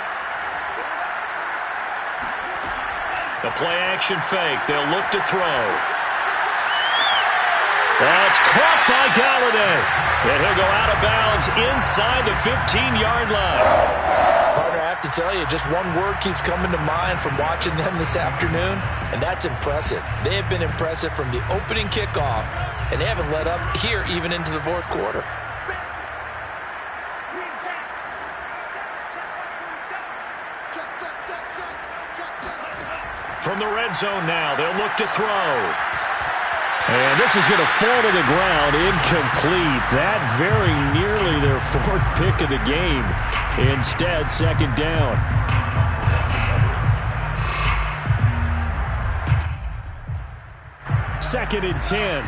Speaker 1: The play-action fake. They'll look to throw. That's caught by Golladay. And he'll go out of bounds inside the 15-yard line.
Speaker 3: Partner, I have to tell you, just one word keeps coming to mind from watching them this afternoon, and that's impressive. They have been impressive from the opening kickoff, and they haven't let up here even into the 4th quarter.
Speaker 1: From the red zone now, they'll look to throw.
Speaker 2: And this is going to fall to the ground, incomplete. That very nearly their 4th pick of the game. Instead, 2nd down. Second and 10.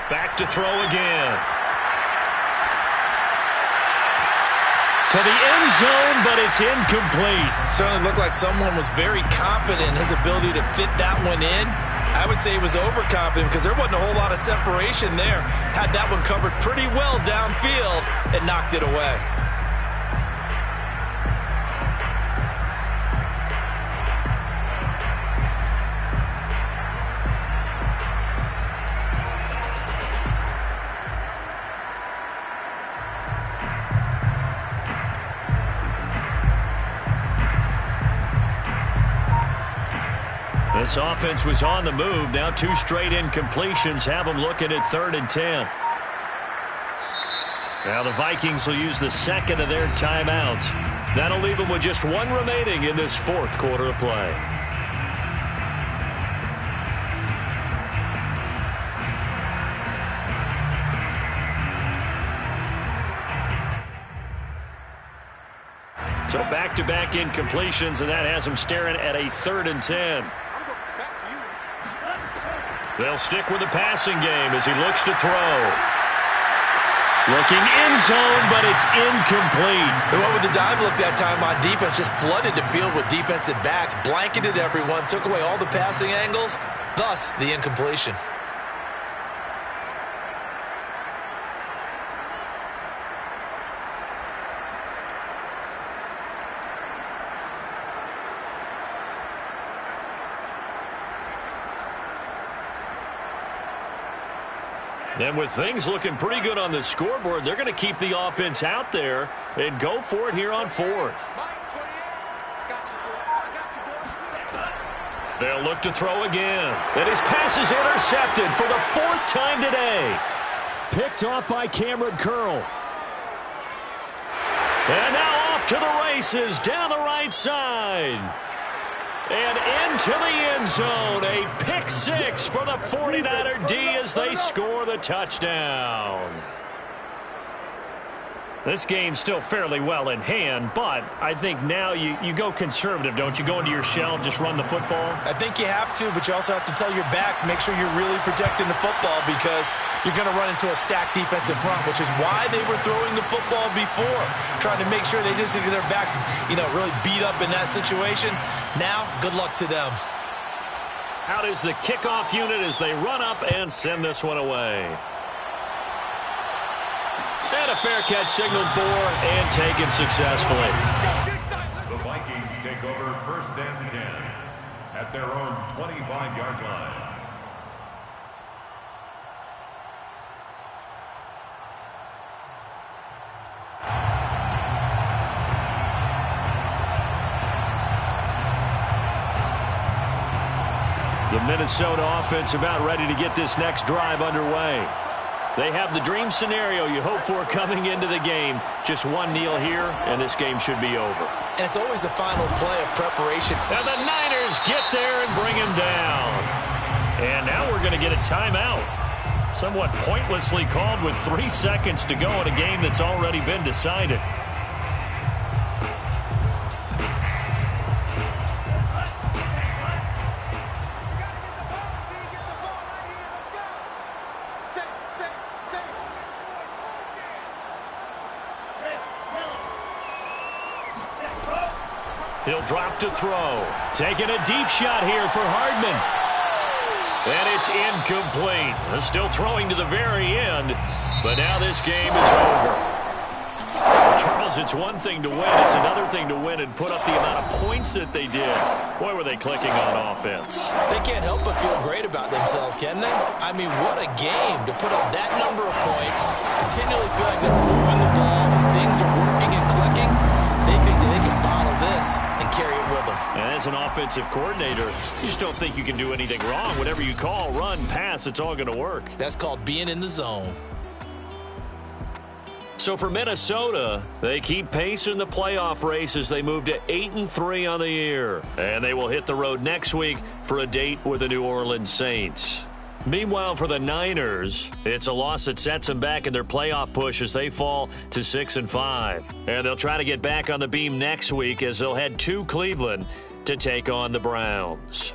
Speaker 1: Back to throw again. To the end zone, but it's incomplete.
Speaker 3: Certainly looked like someone was very confident in his ability to fit that one in. I would say he was overconfident because there wasn't a whole lot of separation there. Had that one covered pretty well downfield and knocked it away.
Speaker 1: This offense was on the move. Now 2 straight incompletions have them looking at 3rd and 10. Now the Vikings will use the 2nd of their timeouts. That'll leave them with just 1 remaining in this 4th quarter of play. So back-to-back incompletions, and that has them staring at a 3rd and 10. They'll stick with the passing game as he looks to throw. Looking end zone, but it's incomplete.
Speaker 3: They went with the dime look that time on defense, just flooded the field with defensive backs, blanketed everyone, took away all the passing angles, thus the incompletion.
Speaker 1: And with things looking pretty good on the scoreboard, they're going to keep the offense out there and go for it here on 4th. They'll look to throw again. And his pass is intercepted for the 4th time today.
Speaker 2: Picked off by Cameron Curl.
Speaker 1: And now off to the races down the right side. And into the end zone, a pick 6 for the 49er D as they score the touchdown. This game's still fairly well in hand, but I think now you go conservative, don't you? Go into your shell, just run the football?
Speaker 3: I think you have to, but you also have to tell your backs, make sure you're really protecting the football because you're going to run into a stacked defensive front, which is why they were throwing the football before, trying to make sure they just get their backs, really beat up in that situation. Now, good luck to them.
Speaker 1: Out is the kickoff unit as they run up and send this one away. And a fair catch signaled for and taken successfully.
Speaker 4: The Vikings take over 1st and 10 at their own 25-yard line.
Speaker 1: The Minnesota offense about ready to get this next drive underway. They have the dream scenario you hope for coming into the game. Just one kneel here, and this game should be over.
Speaker 3: And it's always the final play of preparation.
Speaker 1: And the Niners get there and bring him down. And now we're going to get a timeout. Somewhat pointlessly called with 3 seconds to go in a game that's already been decided. He'll drop to throw. Taking a deep shot here for Hardman. And it's incomplete. Still throwing to the very end. But now this game is over. Charles, it's one thing to win. It's another thing to win and put up the amount of points that they did. Boy, were they clicking on offense.
Speaker 3: They can't help but feel great about themselves, can they? I mean, what a game to put up that number of points, continually feel like they're moving the ball, and things are working and clicking. They think that they can bottle this and carry it with them.
Speaker 1: And as an offensive coordinator, you just don't think you can do anything wrong. Whatever you call, run, pass, it's all going to work.
Speaker 3: That's called being in the zone.
Speaker 1: So for Minnesota, they keep pace in the playoff race as they move to 8-3 on the year. And they will hit the road next week for a date with the New Orleans Saints. Meanwhile, for the Niners, it's a loss that sets them back in their playoff push as they fall to 6-5. And they'll try to get back on the beam next week as they'll head to Cleveland to take on the Browns.